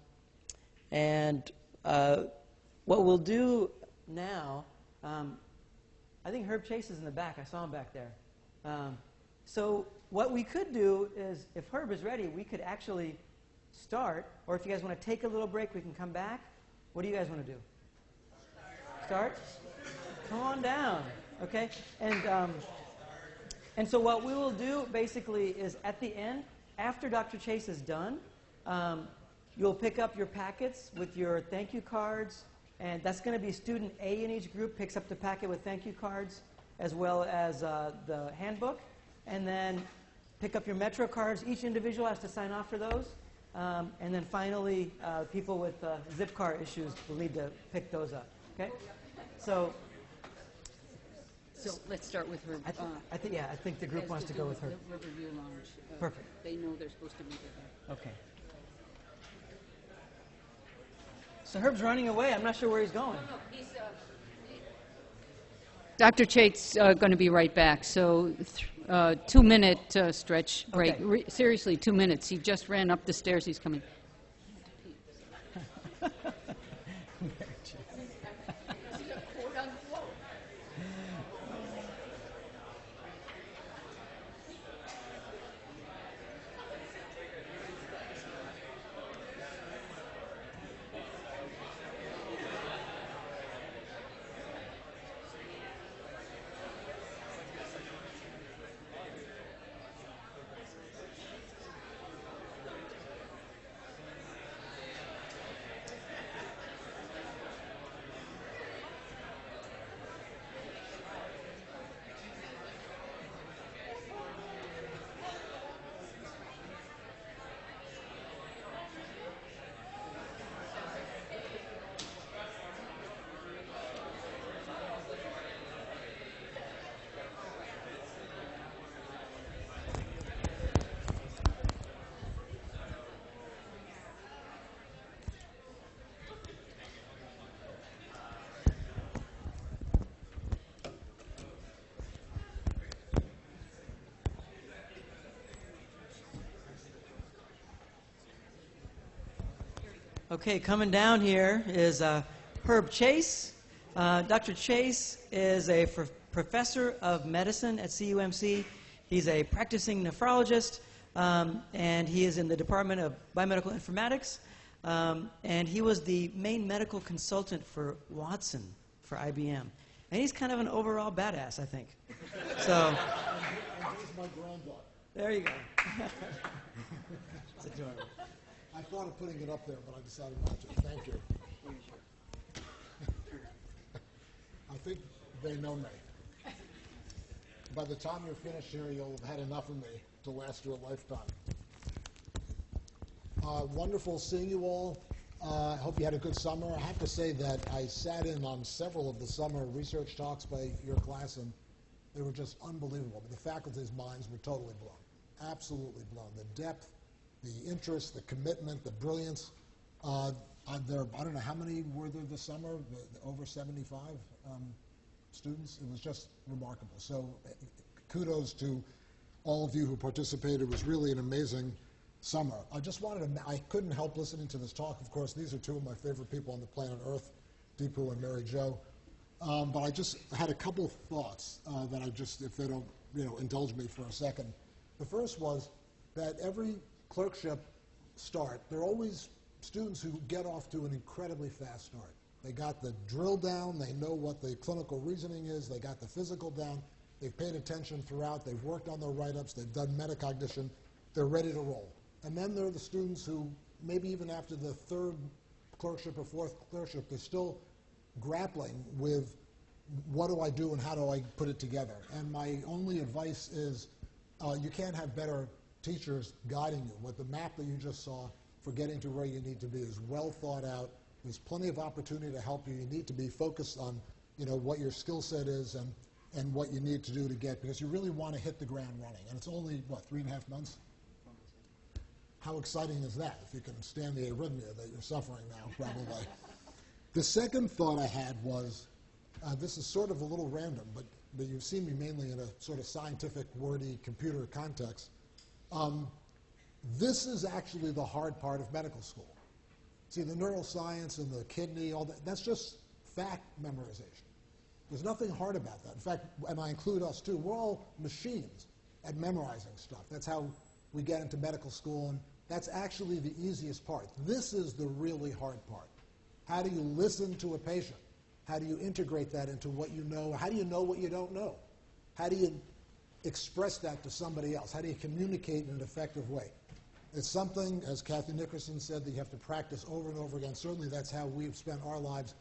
we'll do now, I think Herb Chase is in the back. I saw him back there. So what we could do is, if Herb is ready, we could actually start, or if you guys want to take a little break, we can come back. What do you guys want to do? Start? Come on down, okay? And so what we will do, basically, is at the end, after Dr. Chase is done, you'll pick up your packets with your thank you cards, and that's going to be student A in each group picks up the packet with thank you cards, as well as the handbook, and then pick up your Metro cards. Each individual has to sign off for those. And then finally, people with zip car issues will need to pick those up. Okay? So let's start with her. I think the group wants to go with her. The Riverview Lounge. Perfect. They know they're supposed to be there. Okay. So Herb's running away. I'm not sure where he's going. Dr. Chate's going to be right back. So 2-minute stretch break. Okay. Seriously, 2 minutes. He just ran up the stairs. He's coming. Okay, coming down here is Herb Chase. Dr. Chase is a professor of medicine at CUMC. He's a practicing nephrologist, and he is in the Department of Biomedical Informatics. And he was the main medical consultant for Watson for IBM. And he's kind of an overall badass, I think. So, And he's my granddaughter. there you go. It's adorable. I thought of putting it up there, but I decided not to. Thank you. I think they know me. By the time you're finished here, you'll have had enough of me to last you a lifetime. Wonderful seeing you all. I hope you had a good summer. I have to say that I sat in on several of the summer research talks by your class, and they were just unbelievable. The faculty's minds were totally blown, absolutely blown. The depth, the interest, the commitment, the brilliance. I don't know how many were there this summer, over 75 students. It was just remarkable. So kudos to all of you who participated. It was really an amazing summer. I couldn't help listening to this talk. Of course, these are two of my favorite people on the planet Earth, Deepu and Mary Jo. But I just had a couple of thoughts that if they don't, indulge me for a second. The first was that every clerkship start, there are always students who get off to an incredibly fast start. They got the drill down, they know what the clinical reasoning is, they got the physical down, they've paid attention throughout, they've worked on their write-ups, they've done metacognition, they're ready to roll. And then there are the students who, maybe even after the third clerkship or fourth clerkship, they're still grappling with what do I do and how do I put it together. And my only advice is you can't have better teachers guiding you. What the map that you just saw for getting to where you need to be is well thought out. There's plenty of opportunity to help you. You need to be focused on what your skill set is and what you need to do to get, because you really want to hit the ground running. And it's only, 3.5 months? How exciting is that, if you can stand the arrhythmia that you're suffering now, probably. The second thought I had was, this is sort of a little random, but you've seen me mainly in a sort of scientific, wordy, computer context. This is actually the hard part of medical school. See, the neuroscience and the kidney, all that, that's just fact memorization. There's nothing hard about that. In fact, and I include us too, we're all machines at memorizing stuff. That's how we get into medical school, and that's actually the easiest part. This is the really hard part. How do you listen to a patient? How do you integrate that into what you know? How do you know what you don't know? How do you express that to somebody else? How do you communicate in an effective way? It's something, as Kathy Nickerson said, that you have to practice over and over again. Certainly that's how we've spent our lives.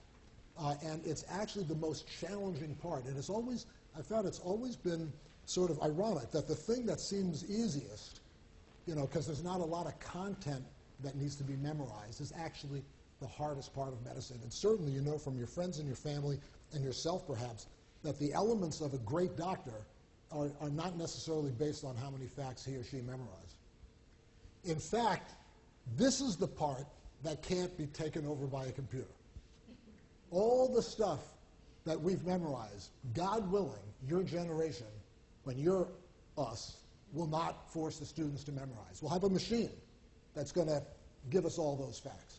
And it's actually the most challenging part. And I found it's always been sort of ironic that the thing that seems easiest, because there's not a lot of content that needs to be memorized, is actually the hardest part of medicine. And certainly you know from your friends and your family and yourself perhaps that the elements of a great doctor are not necessarily based on how many facts he or she memorized. In fact, this is the part that can't be taken over by a computer. All the stuff that we've memorized, God willing, your generation, when you're us, will not force the students to memorize. We'll have a machine that's going to give us all those facts.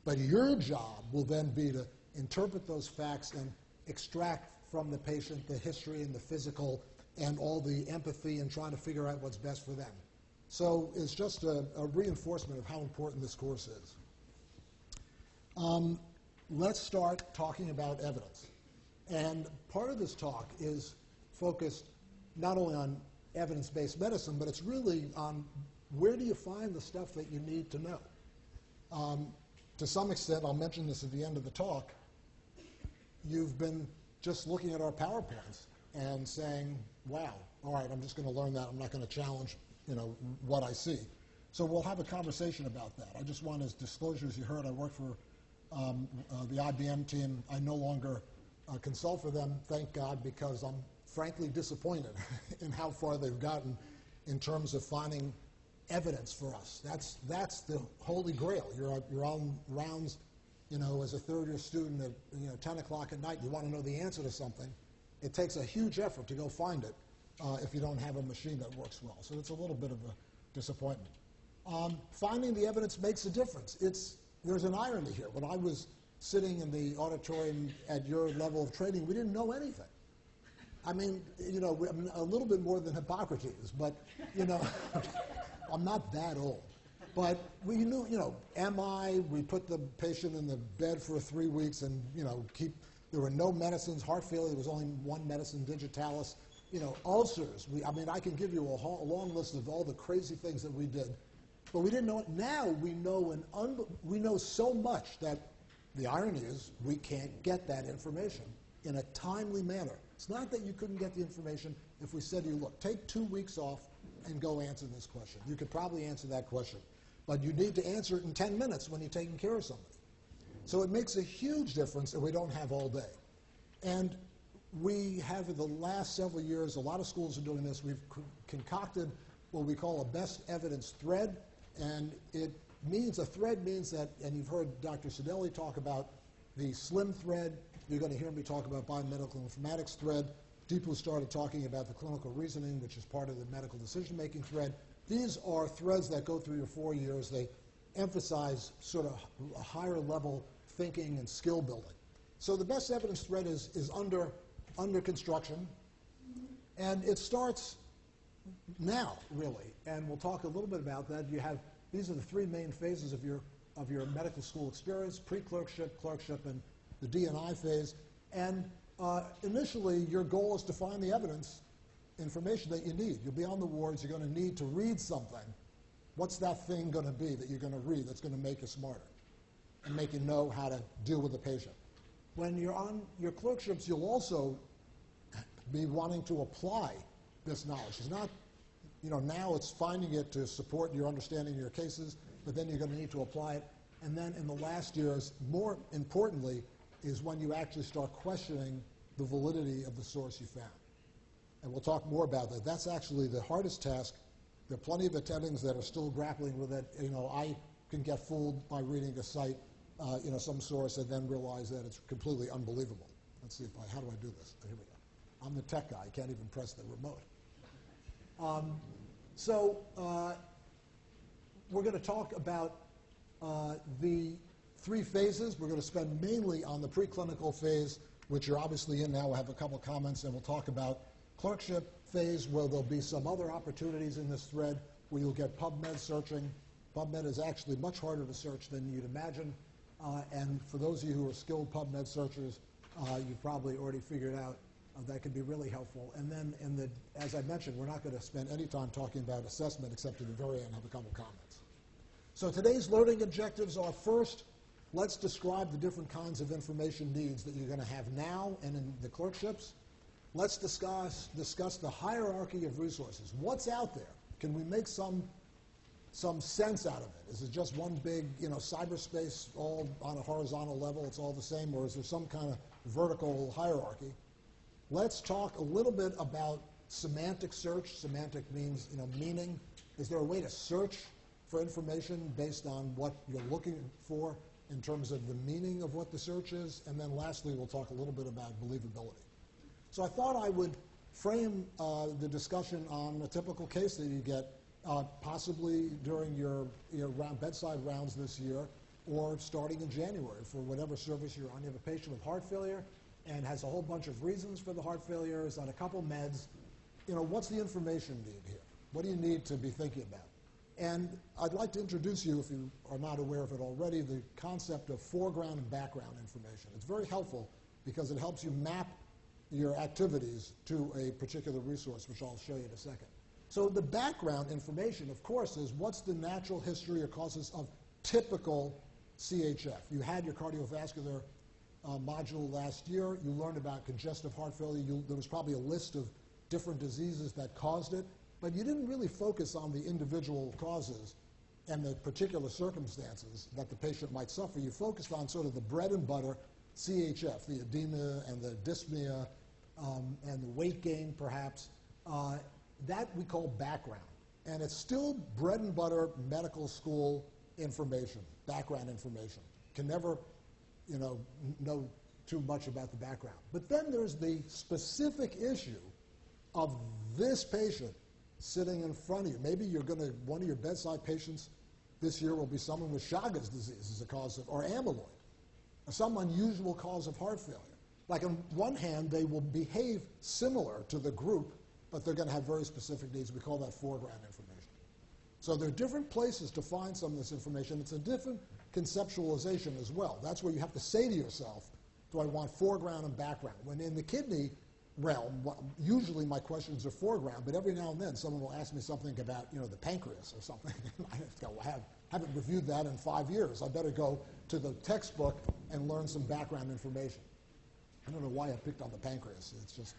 But your job will then be to interpret those facts and extract from the patient the history and the physical and all the empathy and trying to figure out what's best for them. So it's just a reinforcement of how important this course is. Let's start talking about evidence. And part of this talk is focused not only on evidence-based medicine, but it's really on where do you find the stuff that you need to know. To some extent, I'll mention this at the end of the talk, you've been just looking at our PowerPoints and saying, wow, all right, I'm just going to learn that. I'm not going to challenge what I see. So we'll have a conversation about that. I just want, as disclosure, as you heard, I work for the IBM team. I no longer consult for them, thank God, because I'm frankly disappointed in how far they've gotten in terms of finding evidence for us. That's the holy grail. You're on rounds, as a third-year student at 10 o'clock at night. You want to know the answer to something. It takes a huge effort to go find it if you don't have a machine that works well. So it's a little bit of a disappointment. Finding the evidence makes a difference. It's there's an irony here. When I was sitting in the auditorium at your level of training, we didn't know anything. I mean, you know, I'm a little bit more than Hippocrates, but, you know, I'm not that old. But we knew, you know, MI, we put the patient in the bed for 3 weeks and, you know, there were no medicines. Heart failure, there was only one medicine, digitalis. You know, ulcers. I mean, I can give you a long list of all the crazy things that we did. But we didn't know it. Now we know we know so much that the irony is we can't get that information in a timely manner. It's not that you couldn't get the information if we said to you, look, take 2 weeks off and go answer this question. You could probably answer that question. But you need to answer it in 10 minutes when you're taking care of somebody. So it makes a huge difference that we don't have all day. And we have, in the last several years, a lot of schools are doing this. We've concocted what we call a best evidence thread. And it means, a thread means that, and you've heard Dr. Sidelli talk about the SLIM thread. You're going to hear me talk about biomedical informatics thread. Deepu started talking about the clinical reasoning, which is part of the medical decision-making thread. These are threads that go through your 4 years. They emphasize sort of a higher level thinking and skill building. So the best evidence thread is under construction, and it starts now, really. And we'll talk a little bit about that. These are the 3 main phases of your medical school experience: pre-clerkship, clerkship, and the D&I phase. And initially, your goal is to find the evidence, information that you need. You'll be on the wards. You're going to need to read something. What's that thing going to be that you're going to read that's going to make you smarter and make you know how to deal with the patient? When you're on your clerkships, you'll also be wanting to apply this knowledge. It's not, you know, now it's finding it to support your understanding of your cases, but then you're going to need to apply it. And then in the last years, more importantly, is when you actually start questioning the validity of the source you found. And we'll talk more about that. That's actually the hardest task. There are plenty of attendings that are still grappling with it. You know, I can get fooled by reading a site, you know, some source, and then realize that it's completely unbelievable. Let's see how do I do this? Here we go. I'm the tech guy. I can't even press the remote. We're going to talk about the 3 phases. We're going to spend mainly on the preclinical phase, which you're obviously in now. We'll have a couple of comments, and we'll talk about clerkship phase, where there'll be some other opportunities in this thread where you'll get PubMed searching. PubMed is actually much harder to search than you'd imagine. And for those of you who are skilled PubMed searchers, you've probably already figured out that can be really helpful. And then, as I mentioned, we're not going to spend any time talking about assessment except at the very end have a couple comments. So today's learning objectives are, first, let's describe the different kinds of information needs that you're going to have now and in the clerkships. Let's discuss the hierarchy of resources. What's out there? Can we make some sense out of it? Is it just one big, you know, cyberspace all on a horizontal level, it's all the same, or is there some kind of vertical hierarchy? Let's talk a little bit about semantic search. Semantic means, you know, meaning. Is there a way to search for information based on what you're looking for in terms of the meaning of what the search is? And then lastly, we'll talk a little bit about believability. So I thought I would frame the discussion on a typical case that you get possibly during your bedside rounds this year, or starting in January for whatever service you're on. You have a patient with heart failure and has a whole bunch of reasons for the heart failure, is on a couple meds. You know, what's the information need here? What do you need to be thinking about? And I'd like to introduce you, if you are not aware of it already, the concept of foreground and background information. It's very helpful because it helps you map your activities to a particular resource, which I'll show you in a second. So the background information, of course, is what's the natural history or causes of typical CHF. You had your cardiovascular module last year. You learned about congestive heart failure. There was probably a list of different diseases that caused it, but you didn't really focus on the individual causes and the particular circumstances that the patient might suffer. You focused on sort of the bread and butter CHF, the edema and the dyspnea and the weight gain, perhaps. That we call background. And it's still bread and butter medical school information, background information. Can never, you know too much about the background. But then there's the specific issue of this patient sitting in front of you. Maybe one of your bedside patients This year will be someone with Chagas disease as a cause of, or amyloid, or some unusual cause of heart failure. Like on one hand, they will behave similar to the group, but they're going to have very specific needs. We call that foreground information. So there are different places to find some of this information. It's a different conceptualization as well. That's where you have to say to yourself, do I want foreground and background? When in the kidney realm, usually my questions are foreground, but every now and then someone will ask me something about, the pancreas or something. I have to go, haven't reviewed that in 5 years. I better go to the textbook and learn some background information. I don't know why I picked on the pancreas. It's just...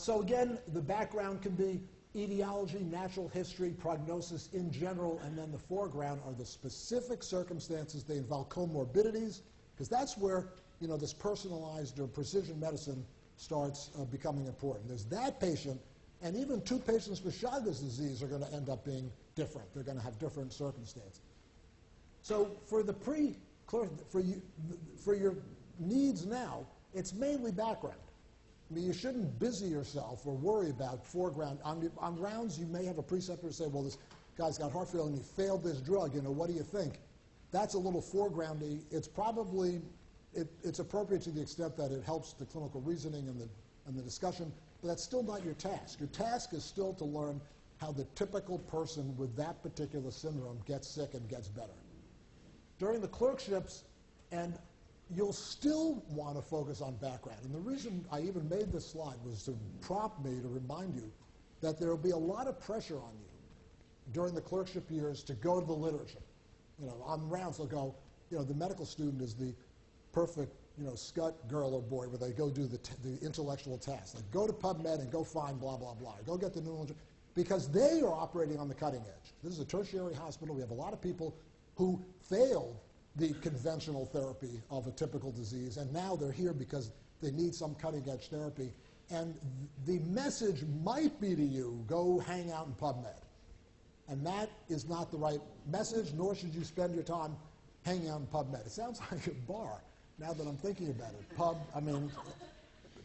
so again, the background can be etiology, natural history, prognosis in general, and then the foreground are the specific circumstances. They involve comorbidities, because that's where this personalized or precision medicine starts becoming important. There's that patient, and even 2 patients with Chagas disease are going to end up being different. They're going to have different circumstances. So for the for your needs now, it's mainly background. I mean, you shouldn't busy yourself or worry about foreground. On rounds, you may have a preceptor say, well, this guy's got heart failure and he failed this drug. What do you think? That's a little foregroundy. It's probably, it's appropriate to the extent that it helps the clinical reasoning and the discussion, but that's still not your task. Your task is still to learn how the typical person with that particular syndrome gets sick and gets better. During the clerkships, and you'll still want to focus on background. And the reason I even made this slide was to prompt me to remind you that there will be a lot of pressure on you during the clerkship years to go to the literature. On rounds they'll go, the medical student is the perfect, scut girl or boy where they go do the intellectual tasks. Like go to PubMed and go find blah, blah, blah. Go get the new literature. Because they are operating on the cutting edge. This is a tertiary hospital. We have a lot of people who failed the conventional therapy of a typical disease, and now they're here because they need some cutting-edge therapy. And the message might be to you, go hang out in PubMed. And that is not the right message, nor should you spend your time hanging out in PubMed. It sounds like a bar, now that I'm thinking about it.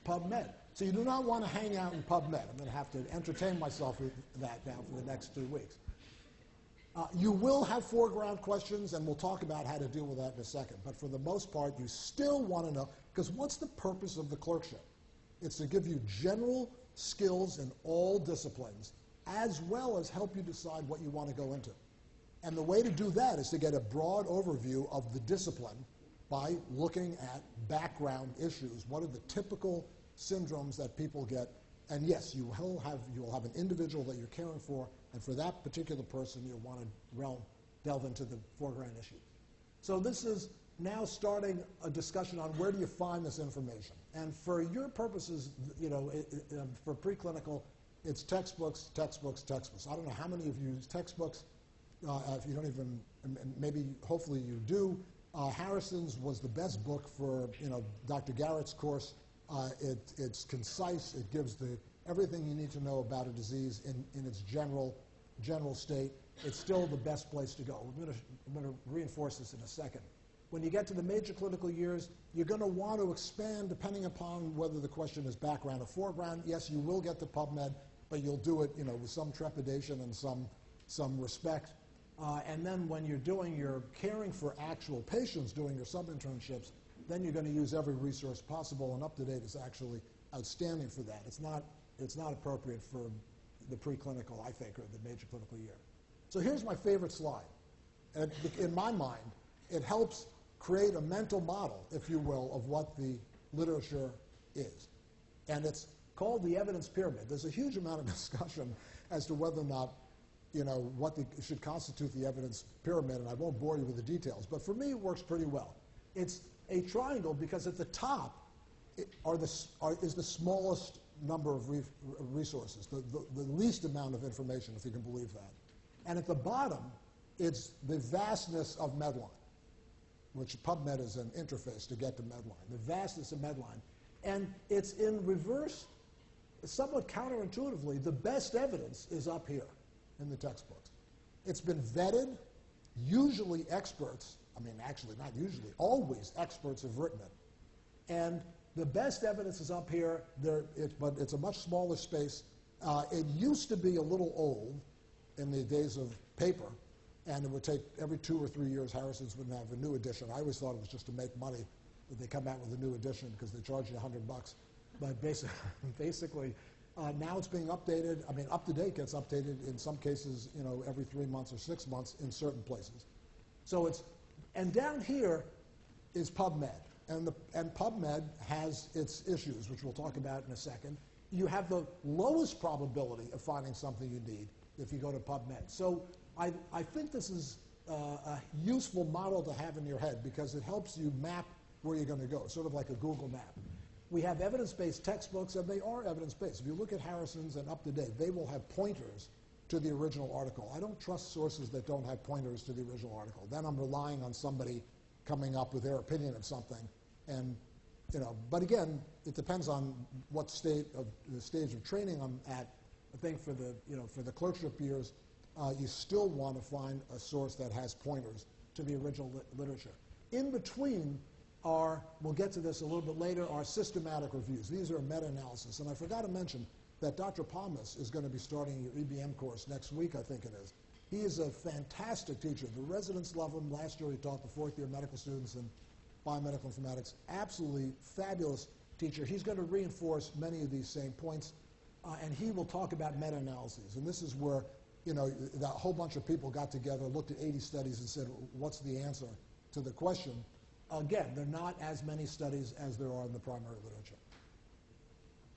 PubMed. So you do not want to hang out in PubMed. I'm going to have to entertain myself with that now for the next 2 weeks. You will have foreground questions, and we'll talk about how to deal with that in a second. But for the most part, you still want to know, because what's the purpose of the clerkship? It's to give you general skills in all disciplines, as well as help you decide what you want to go into. And the way to do that is to get a broad overview of the discipline by looking at background issues. What are the typical syndromes that people get? And yes, you will have an individual that you're caring for, and for that particular person, you'll want to delve into the foreground issue. So this is now starting a discussion on where do you find this information. And for your purposes, for preclinical, it's textbooks, textbooks, textbooks. I don't know how many of you use textbooks. If you don't even, maybe, hopefully you do. Harrison's was the best book for, Dr. Garrett's course. It's concise. It gives everything you need to know about a disease in its general state. It's still the best place to go. I'm going to reinforce this in a second. When you get to the major clinical years, you're going to want to expand depending upon whether the question is background or foreground. Yes, you will get to PubMed, but you'll do it with some trepidation and some respect. And then when you're caring for actual patients doing your sub-internships, then you're going to use every resource possible, and UpToDate is actually outstanding for that. It's not appropriate for the preclinical, I think, or the major clinical year. So here's my favorite slide. And in my mind, it helps create a mental model, if you will, of what the literature is. And it's called the evidence pyramid. There's a huge amount of discussion as to whether or not, what should constitute the evidence pyramid, and I won't bore you with the details. But for me, it works pretty well. It's a triangle because at the top is the smallest number of resources, the least amount of information, if you can believe that. And at the bottom, it's the vastness of Medline, which PubMed is an interface to get to Medline, the vastness of Medline. And it's in reverse, somewhat counterintuitively, the best evidence is up here in the textbooks. It's been vetted, usually experts, actually not usually, always experts have written it. And the best evidence is up here, but it's a much smaller space. It used to be a little old in the days of paper, and it would take every 2 or 3 years Harrison's would have a new edition. I always thought it was just to make money that they come out with a new edition because they charge you $100. But basically, now it's being updated. I mean, Up to Date gets updated in some cases, you know, every 3 months or 6 months in certain places. So it's, and down here is PubMed, and PubMed has its issues, which we'll talk about in a second. You have the lowest probability of finding something you need if you go to PubMed. So I think this is a useful model to have in your head because it helps you map where you're going to go, sort of like a Google map. We have evidence-based textbooks, and they are evidence-based. If you look at Harrison's and Up to Date, they will have pointers to the original article. I don't trust sources that don't have pointers to the original article. Then I'm relying on somebody coming up with their opinion of something. And, you know, but again, it depends on what the stage of training I'm at. I think for the, you know, for the clerkship years, you still want to find a source that has pointers to the original literature. In between are, we'll get to this a little bit later, are systematic reviews. These are meta-analysis. And I forgot to mention that Dr. Palmas is going to be starting your EBM course next week, I think it is. He is a fantastic teacher. The residents love him. Last year he taught the fourth-year medical students in biomedical informatics. Absolutely fabulous teacher. He's going to reinforce many of these same points, and he will talk about meta-analyses. And this is where, you know, a whole bunch of people got together, looked at 80 studies and said, what's the answer to the question? Again, there are not as many studies as there are in the primary literature.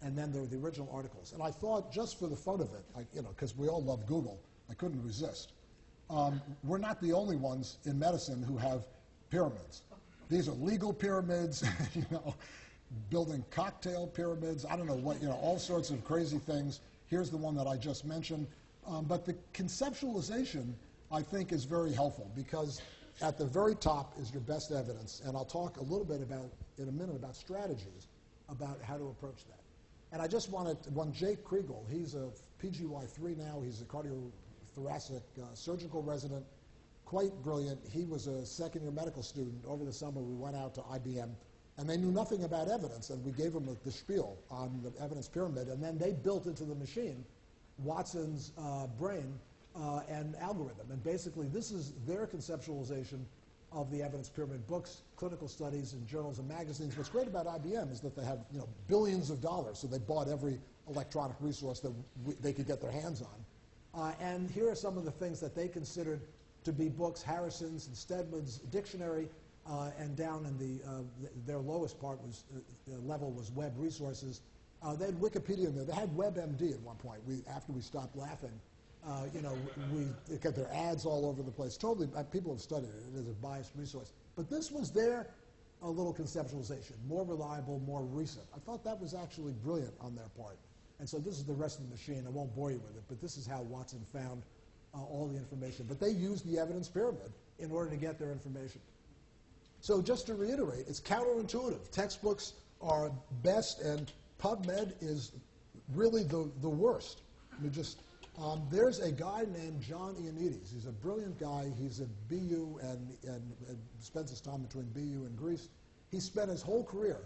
And then there are the original articles. And I thought, just for the fun of it, you know, because we all love Google, I couldn't resist. We're not the only ones in medicine who have pyramids. These are legal pyramids, you know, building cocktail pyramids, I don't know what, you know, all sorts of crazy things. Here's the one that I just mentioned. But the conceptualization, I think, is very helpful because at the very top is your best evidence. And I'll talk a little bit about, in a minute, about strategies about how to approach that. And I just wanted, Jake Kriegel, he's a PGY3 now, he's a cardiothoracic surgical resident, quite brilliant. He was a second-year medical student. Over the summer, we went out to IBM, and they knew nothing about evidence, and we gave them the spiel on the evidence pyramid, and then they built into the machine Watson's brain and algorithm. And basically, this is their conceptualization of the evidence pyramid: books, clinical studies, and journals and magazines. What's great about IBM is that they have, you know, billions of dollars, so they bought every electronic resource that they could get their hands on. And here are some of the things that they considered to be books: Harrison's and Stedman's dictionary, and down in their lowest part was level was web resources. They had Wikipedia in there. They had WebMD at one point. After we stopped laughing, you know, we got their ads all over the place. Totally, people have studied it. It is a biased resource. But this was their little conceptualization, more reliable, more recent. I thought that was actually brilliant on their part. And so this is the rest of the machine. I won't bore you with it, but this is how Watson found all the information. But they used the evidence pyramid in order to get their information. So just to reiterate, it's counterintuitive. Textbooks are best, and PubMed is really the worst. I mean, just there's a guy named John Ioannidis. He's a brilliant guy. He's at BU and spends his time between BU and Greece. He spent his whole career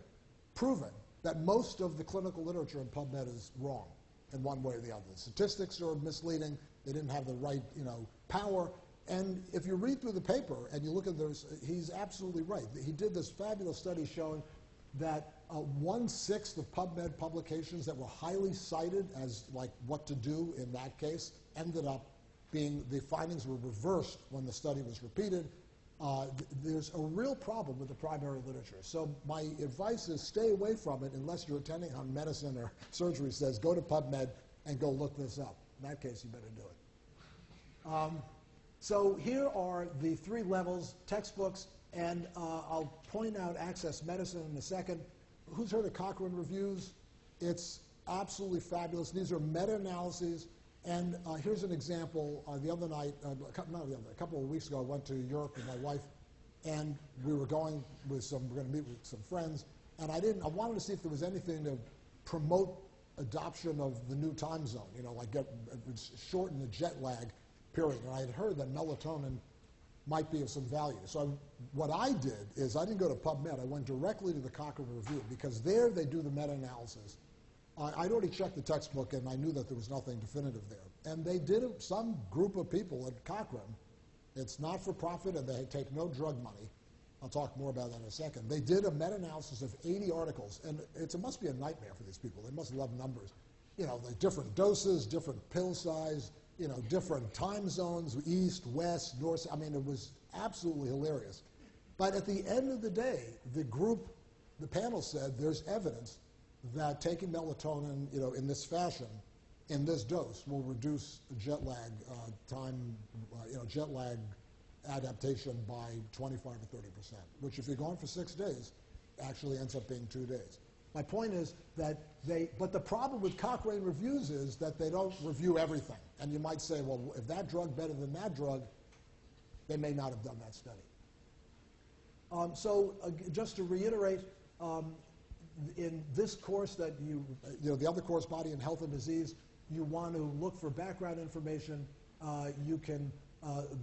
proving that most of the clinical literature in PubMed is wrong in one way or the other. The statistics are misleading. They didn't have the right, you know, power. And if you read through the paper and you look at those, he's absolutely right. He did this fabulous study showing that 1/6 of PubMed publications that were highly cited as like what to do in that case ended up being, the findings were reversed when the study was repeated. There's a real problem with the primary literature. So my advice is stay away from it unless you're attending on medicine or surgery says go to PubMed and go look this up. In that case, you better do it. So here are the 3 levels: textbooks, and I'll point out Access Medicine in a second. Who's heard of Cochrane Reviews? It's absolutely fabulous. These are meta-analyses. And here's an example. The other night, a couple of weeks ago, I went to Europe with my wife, and we were going to meet with some friends. And I wanted to see if there was anything to promote adoption of the new time zone, you know, like shorten the jet lag period. And I had heard that melatonin might be of some value. So what I did is I didn't go to PubMed. I went directly to the Cochrane Review because there they do the meta-analysis. I'd already checked the textbook, and I knew that there was nothing definitive there. And they did some group of people at Cochrane It's not for profit, and they take no drug money. I'll talk more about that in a second. They did a meta-analysis of 80 articles, and it must be a nightmare for these people. They must love numbers. You know, like different doses, different pill size, you know, different time zones, east, west, north. I mean, it was absolutely hilarious. But at the end of the day, the panel said there's evidence that taking melatonin, you know, in this fashion, in this dose, will reduce jet lag jet lag adaptation by 25 or 30%, which if you're gone for 6 days, actually ends up being 2 days. My point is that but the problem with Cochrane reviews is that they don't review everything. And you might say, well, if that drug better than that drug, they may not have done that study. Just to reiterate, in this course that the other course, Body and Health and Disease, you want to look for background information. You can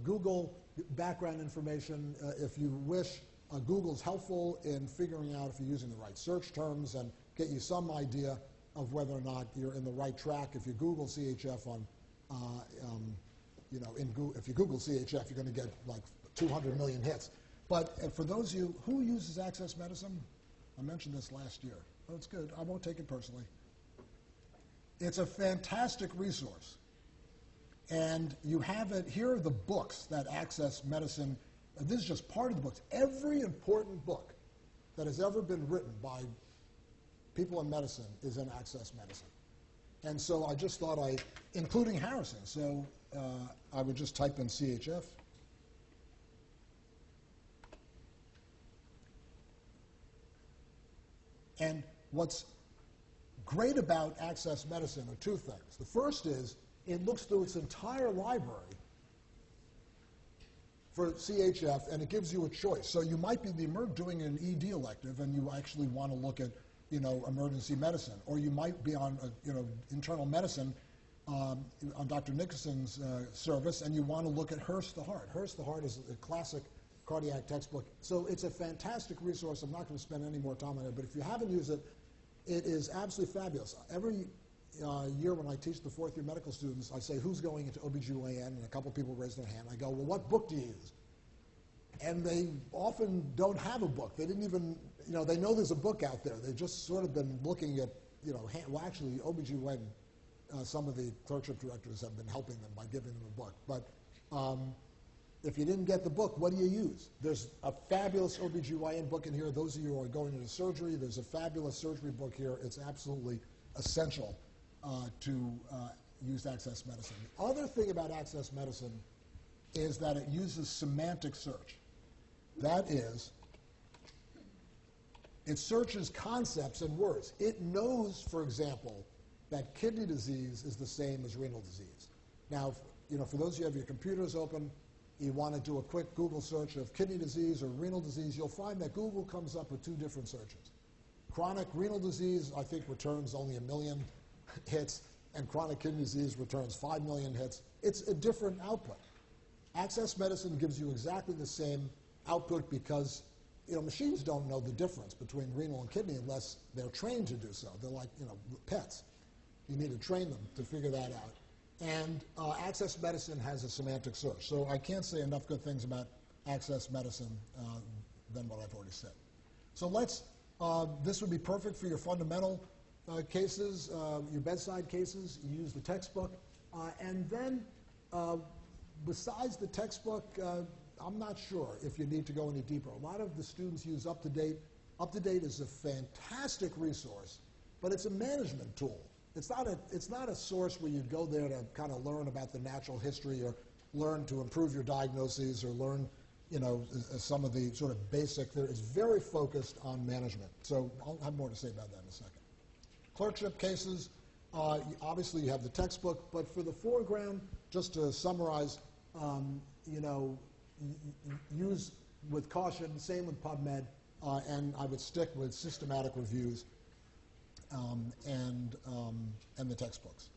Google background information if you wish. Google's helpful in figuring out if you're using the right search terms and get you some idea of whether or not you're in the right track. If you Google CHF if you Google CHF, you're going to get like 200 million hits. But for those of you who uses Access Medicine, I mentioned this last year. Oh, it's good. I won't take it personally. It's a fantastic resource. And you have it, here are the books that Access Medicine, this is just part of the books. Every important book that has ever been written by people in medicine is in Access Medicine. And so I just thought including Harrison, so I would just type in CHF. And what's great about Access Medicine are two things. The first is it looks through its entire library for CHF, and it gives you a choice. So you might be doing an ED elective, and you actually want to look at, emergency medicine, or you might be on, internal medicine on Dr. Nickerson's service, and you want to look at Hurst the Heart. Hurst the Heart is a classic cardiac textbook. So it's a fantastic resource. I'm not going to spend any more time on it, but if you haven't used it, it is absolutely fabulous. Every year when I teach the fourth-year medical students, I say, who's going into OBGYN? And a couple people raise their hand. I go, well, what book do you use? And they often don't have a book. They didn't even, they know there's a book out there. They've just sort of been looking at, actually, OBGYN, some of the clerkship directors have been helping them by giving them a book. But if you didn't get the book, what do you use? There's a fabulous OBGYN book in here. Those of you who are going into surgery, there's a fabulous surgery book here. It's absolutely essential to use Access Medicine. The other thing about Access Medicine is that it uses semantic search. That is, it searches concepts and words. It knows, for example, that kidney disease is the same as renal disease. Now, for those of you who have your computers open, you want to do a quick Google search of kidney disease or renal disease, you'll find that Google comes up with two different searches. Chronic renal disease, I think, returns only 1 million hits, and chronic kidney disease returns 5 million hits. It's a different output. Access Medicine gives you exactly the same output because machines don't know the difference between renal and kidney unless they're trained to do so. They're like pets. You need to train them to figure that out. And Access Medicine has a semantic search. So I can't say enough good things about Access Medicine than what I've already said. So this would be perfect for your fundamental cases, your bedside cases. You use the textbook. And then besides the textbook, I'm not sure if you need to go any deeper. A lot of the students use UpToDate. UpToDate is a fantastic resource, but it's a management tool. It's not a source where you go there to kind of learn about the natural history or learn to improve your diagnoses or learn, some of the sort of basic. It's very focused on management. So I'll have more to say about that in a second. Clerkship cases, obviously you have the textbook, but for the foreground, just to summarize, use with caution, same with PubMed, and I would stick with systematic reviews and the textbooks.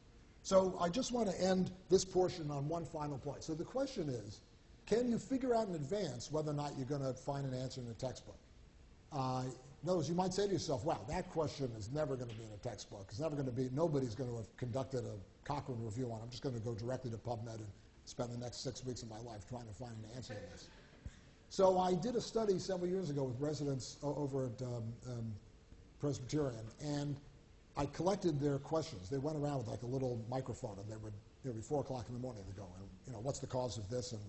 So I just want to end this portion on one final point. So the question is, can you figure out in advance whether or not you're going to find an answer in the textbook? In other words, you might say to yourself, wow, that question is never going to be in a textbook. It's never going to be, nobody's going to have conducted a Cochrane review on it. I'm just going to go directly to PubMed and spend the next 6 weeks of my life trying to find an answer to this. So I did a study several years ago with residents over at Presbyterian, and I collected their questions. They went around with like a little microphone, and it would be 4 o'clock in the morning. They go, what's the cause of this, and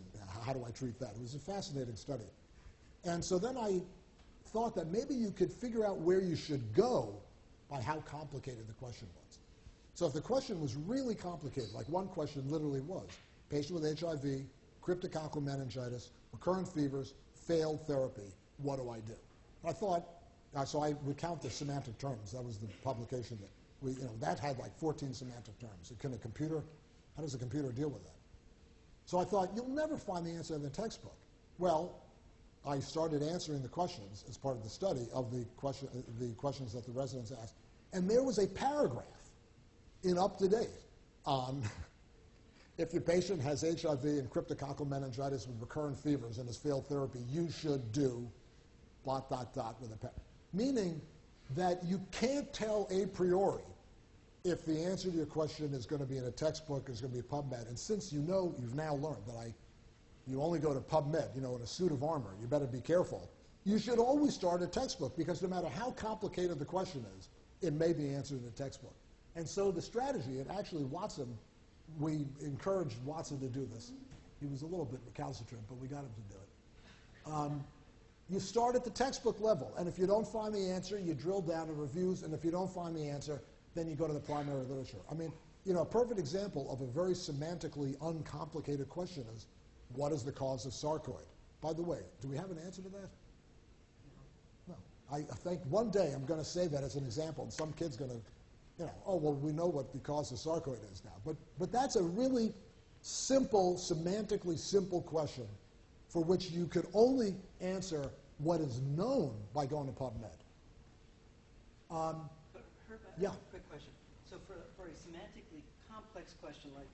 how do I treat that? It was a fascinating study. And so then I thought that maybe you could figure out where you should go by how complicated the question was. So if the question was really complicated, like one question literally was, patient with HIV, cryptococcal meningitis, recurrent fevers, failed therapy, what do I do? And I thought, so I would count the semantic terms. That was the publication that that had like 14 semantic terms. How does a computer deal with that? So I thought, you'll never find the answer in the textbook. Well, I started answering the questions as part of the study of the questions that the residents asked. And there was a paragraph in Up to Date on if your patient has HIV and cryptococcal meningitis with recurrent fevers and has failed therapy, you should do ... with a paragraph. Meaning that you can't tell a priori if the answer to your question is going to be in a textbook, is going to be PubMed. And since you've now learned that you only go to PubMed, in a suit of armor, you better be careful. You should always start a textbook, because no matter how complicated the question is, it may be answered in a textbook. And so the strategy, and actually Watson, we encouraged Watson to do this. He was a little bit recalcitrant, but we got him to do it. You start at the textbook level, and if you don't find the answer, you drill down to reviews, and if you don't find the answer, then you go to the primary literature. I mean, a perfect example of a very semantically uncomplicated question is, what is the cause of sarcoid? By the way, do we have an answer to that? No. I think one day I'm going to say that as an example, and some kid's going to, oh, well, we know what the cause of sarcoid is now. But that's a really simple, semantically simple question for which you could only answer what is known by going to PubMed. Herb, Yeah. Quick question. So for a semantically complex question like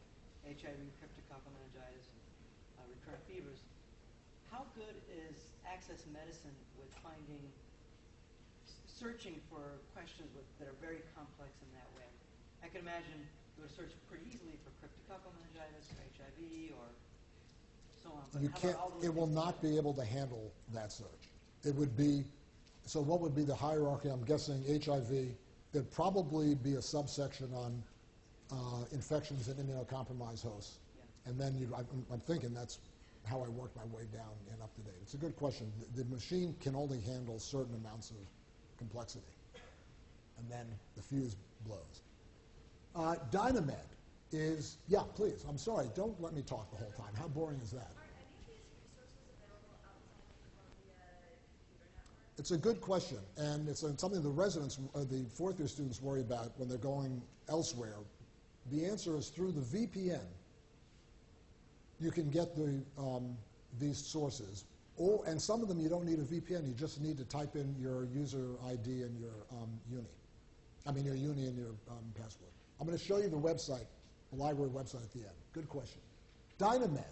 HIV, cryptococcal meningitis, and recurrent fevers, how good is Access Medicine with searching for questions that are very complex in that way? I can imagine you would search pretty easily for cryptococcal meningitis or HIV or so on. But You how can't, about all those it will things not together? be able to handle that search. It would be, so what would be the hierarchy? I'm guessing HIV. There'd probably be a subsection on infections in immunocompromised hosts. Yeah. And then I'm thinking that's how I work my way down in Up to Date. It's a good question. The machine can only handle certain amounts of complexity. And then the fuse blows. Dynamed is, yeah, please, I'm sorry, don't let me talk the whole time. How boring is that? Are any of these resources available outside of the Columbia Computer Network? It's a good question, and it's something the residents, the fourth-year students worry about when they're going elsewhere. The answer is through the VPN. You can get these sources, and some of them you don't need a VPN. You just need to type in your user ID and your your uni and your password. I'm going to show you the website, the library website at the end. Good question. Dynamed,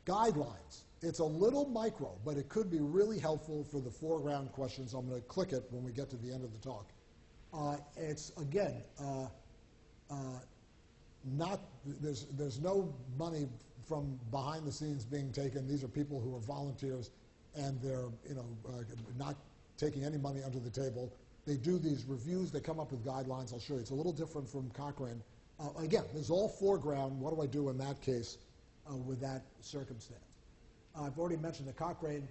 guidelines. It's a little micro, but it could be really helpful for the foreground questions. I'm going to click it when we get to the end of the talk. It's, again, there's no money from behind the scenes being taken. These are people who are volunteers, and they're not taking any money under the table. They do these reviews. They come up with guidelines. I'll show you. It's a little different from Cochrane. Again, there's all foreground. What do I do in that case with that circumstance? I've already mentioned the Cochrane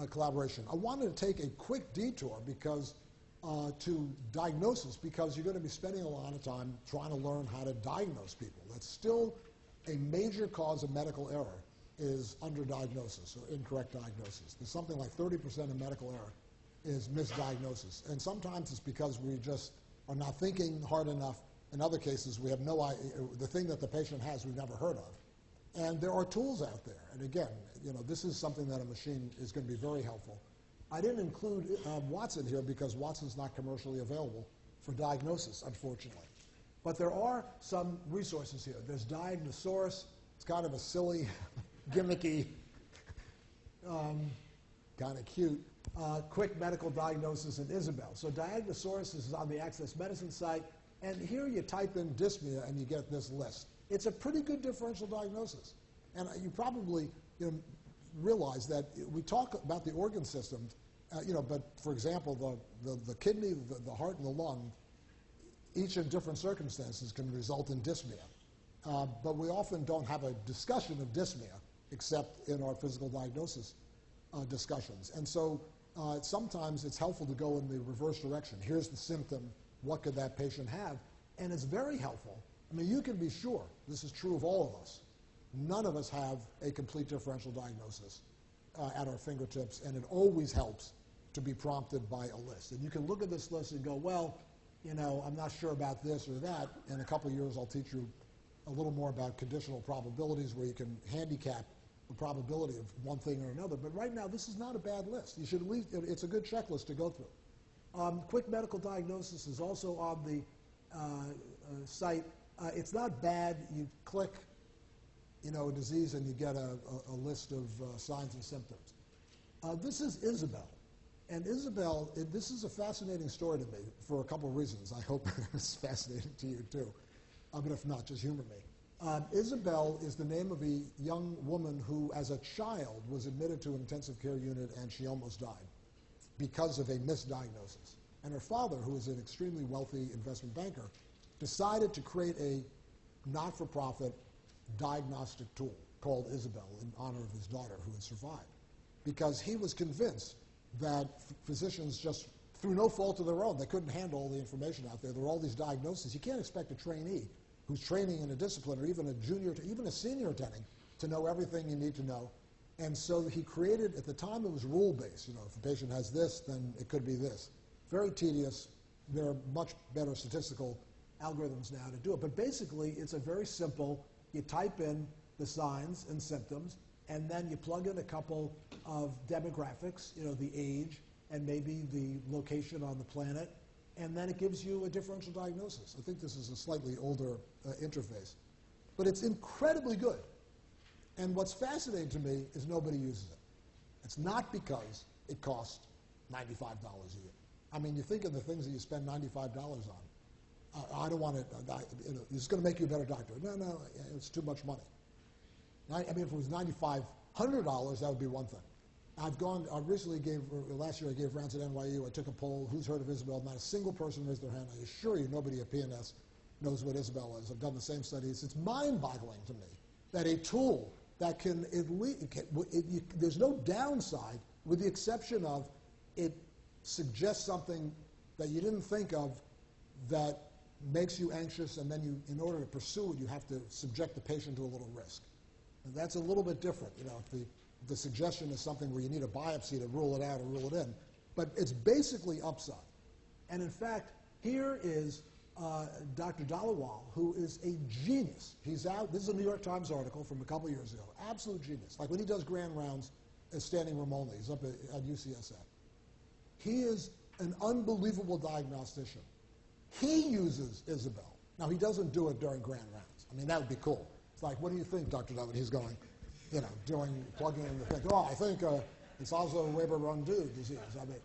collaboration. I wanted to take a quick detour to diagnosis, because you're going to be spending a lot of time trying to learn how to diagnose people. That's still a major cause of medical error, is underdiagnosis or incorrect diagnosis. There's something like 30% of medical error is misdiagnosis. And sometimes it's because we just are not thinking hard enough. In other cases, we have no idea. The thing that the patient has, we've never heard of. And there are tools out there. And again, this is something that a machine is going to be very helpful. I didn't include Watson here because Watson's not commercially available for diagnosis, unfortunately. But there are some resources here. There's Diagnosaurus. It's kind of a silly, gimmicky, kind of cute, quick medical diagnosis in Isabel. So Diagnosaurus is on the Access Medicine site. And here you type in dyspnea and you get this list. It's a pretty good differential diagnosis. And you probably realize that we talk about the organ system, but for example, the kidney, the heart, and the lung, each in different circumstances can result in dyspnea. But we often don't have a discussion of dyspnea except in our physical diagnosis discussions. And so sometimes it's helpful to go in the reverse direction. Here's the symptom. What could that patient have? And it's very helpful. I mean, you can be sure, this is true of all of us, none of us have a complete differential diagnosis at our fingertips, and it always helps to be prompted by a list. And you can look at this list and go, well, I'm not sure about this or that. In a couple of years, I'll teach you a little more about conditional probabilities where you can handicap the probability of one thing or another. But right now, this is not a bad list. You should at least, it's a good checklist to go through. Quick medical diagnosis is also on the site. It's not bad. You click, a disease, and you get a list of signs and symptoms. This is Isabel. And Isabel, this is a fascinating story to me for a couple of reasons. I hope it's fascinating to you, too. But if not, just humor me. Isabel is the name of a young woman who, as a child, was admitted to an intensive care unit, and she almost died because of a misdiagnosis. And her father, who was an extremely wealthy investment banker, decided to create a not-for-profit diagnostic tool called Isabel in honor of his daughter, who had survived, because he was convinced that physicians just, through no fault of their own, they couldn't handle all the information out there. There were all these diagnoses. You can't expect a trainee who's training in a discipline, or even a junior, even a senior attending, to know everything you need to know. And so he created, at the time it was rule-based. If a patient has this, then it could be this. Very tedious. There are much better statistical algorithms now to do it. But basically, it's a very simple, you type in the signs and symptoms, and then you plug in a couple of demographics, the age and maybe the location on the planet, and then it gives you a differential diagnosis. I think this is a slightly older interface. But it's incredibly good. And what's fascinating to me is nobody uses it. It's not because it costs $95 a year. I mean, you think of the things that you spend $95 on. I don't want it, it's going to make you a better doctor. No, it's too much money. I mean, if it was $9,500, that would be one thing. I recently last year I gave rounds at NYU. I took a poll, who's heard of Isabel? Not a single person raised their hand. I assure you nobody at PNS knows what Isabel is. I've done the same studies. It's mind-boggling to me that a tool that can, there's no downside with the exception of it suggests something that you didn't think of that makes you anxious, and then in order to pursue it, you have to subject the patient to a little risk. And that's a little bit different. If the suggestion is something where you need a biopsy to rule it out or rule it in. But it's basically upside. And in fact, here is Dr. Dalawal, who is a genius. He's out. This is a New York Times article from a couple years ago. Absolute genius. Like when he does grand rounds as standing room only. He's up at UCSF. He is an unbelievable diagnostician. He uses Isabel. Now, he doesn't do it during grand rounds. I mean, that would be cool. It's like, what do you think, Dr. David? He's going, plugging in the thing. Oh, I think it's also Weber-Rundu disease. I mean,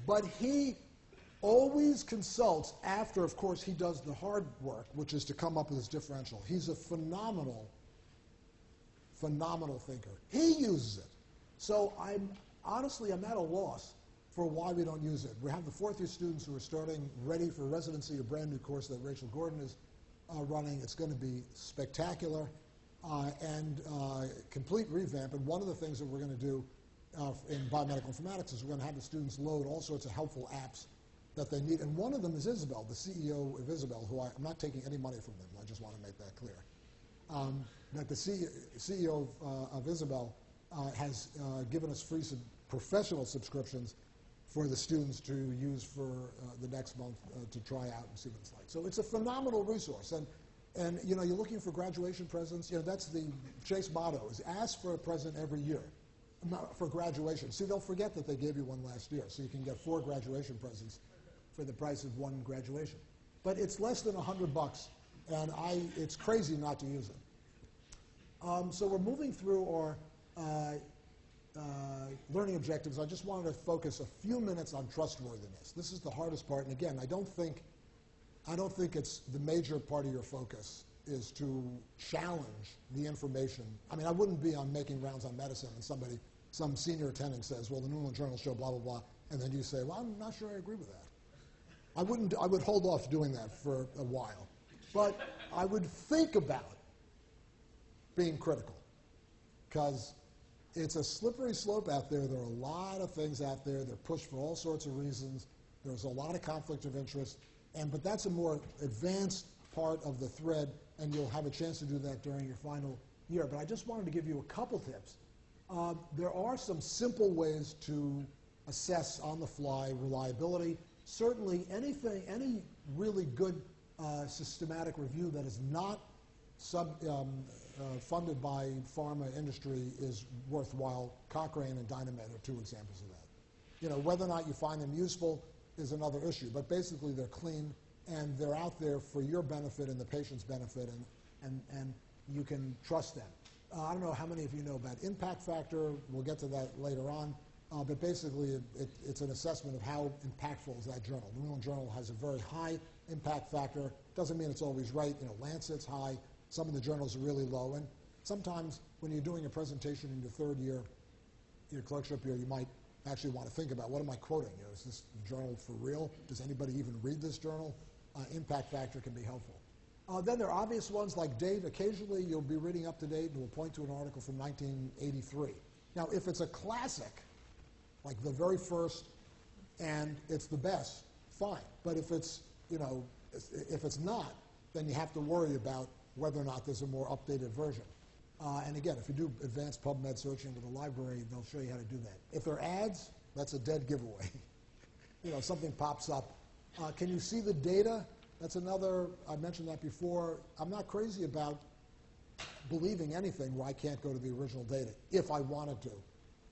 but he always consults after, of course, he does the hard work, which is to come up with his differential. He's a phenomenal thinker. He uses it. So I'm at a loss for why we don't use it. We have the fourth-year students who are starting ready for residency, a brand new course that Rachel Gordon is running. It's going to be spectacular and complete revamp. And one of the things that we're going to do in biomedical informatics is we're going to have the students load all sorts of helpful apps that they need. And one of them is Isabel, the CEO of Isabel, who I'm not taking any money from them. I just want to make that clear. That the CEO of Isabel has given us free professional subscriptions for the students to use for the next month to try out and see what it's like. So it's a phenomenal resource. And you're looking for graduation presents. That's the Chase motto, is ask for a present every year for graduation. See, they'll forget that they gave you one last year, so you can get 4 graduation presents for the price of 1 graduation. But it's less than $100, and it's crazy not to use it. So we're moving through our learning objectives. I just wanted to focus a few minutes on trustworthiness. This is the hardest part, and again, I don't think it's the major part of your focus is to challenge the information. I mean, I wouldn't be on Making Rounds on Medicine and some senior attending says, well, the New England Journal show blah, blah, blah, and then you say, well, I'm not sure I agree with that. I would hold off doing that for a while. But I would think about being critical, because it's a slippery slope out there. There are a lot of things out there. They're pushed for all sorts of reasons. There's a lot of conflict of interest. But that's a more advanced part of the thread, and you'll have a chance to do that during your final year. But I just wanted to give you a couple tips. There are some simple ways to assess on-the-fly reliability. Certainly, any really good systematic review that is not funded by pharma industry is worthwhile. Cochrane and Dynamed are two examples of that. You know, whether or not you find them useful is another issue, but basically they're clean and they're out there for your benefit and the patient's benefit, and you can trust them. I don't know how many of you know about impact factor. We'll get to that later on. But basically, it's an assessment of how impactful is that journal. The New England Journal has a very high impact factor. Doesn't mean it's always right. You know, Lancet's high. Some of the journals are really low. And sometimes when you're doing a presentation in your third year, your clerkship year, you might actually want to think about, what am I quoting? You know, is this journal for real? Does anybody even read this journal? Impact factor can be helpful. Then there are obvious ones like date. Occasionally, you'll be reading Up to Date and will point to an article from 1983. Now, if it's a classic, like the very first, and it's the best, fine. But if it's, you know, if it's not, then you have to worry about whether or not there's a more updated version. And again, if you do advanced PubMed searching with a library, they'll show you how to do that. If there are ads, that's a dead giveaway. You know, something pops up. Can you see the data? That's another, I mentioned that before. I'm not crazy about believing anything where I can't go to the original data if I wanted to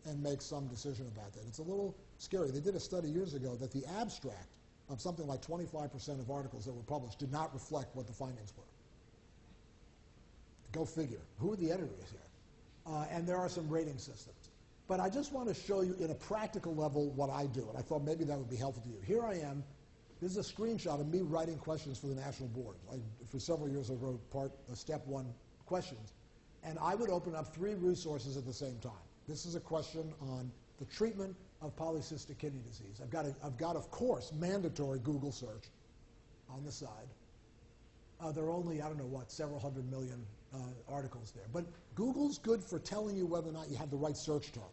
and make some decision about that. It's a little scary. They did a study years ago that the abstract of something like 25% of articles that were published did not reflect what the findings were. Go figure. Who are the editors here? And there are some rating systems. But I just want to show you in a practical level what I do, and I thought maybe that would be helpful to you. Here I am. This is a screenshot of me writing questions for the national board. For several years, I wrote step one questions. And I would open up 3 resources at the same time. This is a question on the treatment of polycystic kidney disease. I've got, of course, mandatory Google search on the side. There are only, I don't know what, several hundred million articles there. But Google's good for telling you whether or not you have the right search term.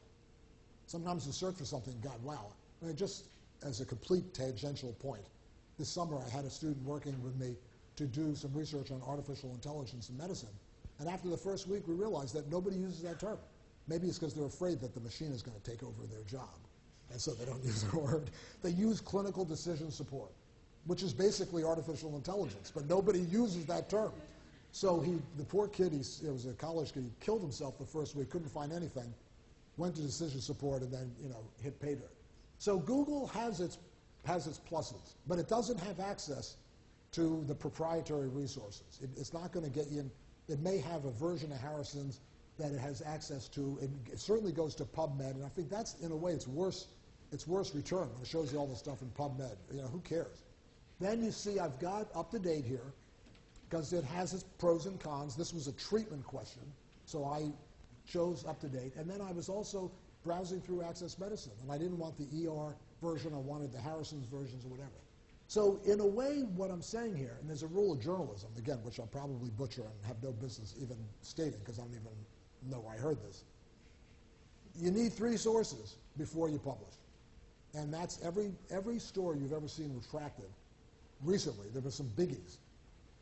Sometimes you search for something, God, wow. I mean, just as a complete tangential point, this summer I had a student working with me to do some research on artificial intelligence in medicine. And after the first week, we realized that nobody uses that term. Maybe it's because they're afraid that the machine is going to take over their job. And so they don't use the word. They use clinical decision support, which is basically artificial intelligence. But nobody uses that term. So the poor kid, it was a college kid, he killed himself the first week, couldn't find anything, went to decision support, and then, you know, hit pay dirt. So Google has its pluses, but it doesn't have access to the proprietary resources. It's not going to get you in. It may have a version of Harrison's that it has access to. It certainly goes to PubMed, and I think that's, in a way, it's worse return when it shows you all the stuff in PubMed. You know, who cares? Then you see I've got Up to Date here because it has its pros and cons. This was a treatment question, so I chose Up to Date. And then I was also browsing through Access Medicine, and I didn't want the ER version. I wanted the Harrison's versions or whatever. So in a way, what I'm saying here, and there's a rule of journalism, again, which I'll probably butcher and have no business even stating because I don't even know where I heard this. You need 3 sources before you publish. And that's every story you've ever seen retracted recently. There were some biggies.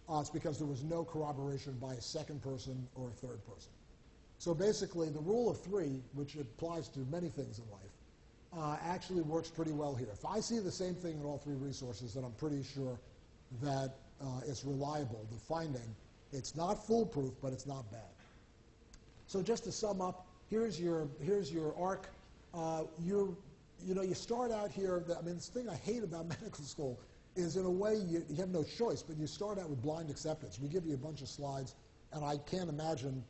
It's because there was no corroboration by a second person or a third person. So basically, the rule of 3, which applies to many things in life, actually works pretty well here. If I see the same thing in all 3 resources, then I'm pretty sure that it's reliable. The finding, it's not foolproof, but it's not bad. So just to sum up, here's your arc. You start out here. I mean, this thing I hate about medical school is, in a way, you have no choice, but you start out with blind acceptance. We give you a bunch of slides, and I can't imagine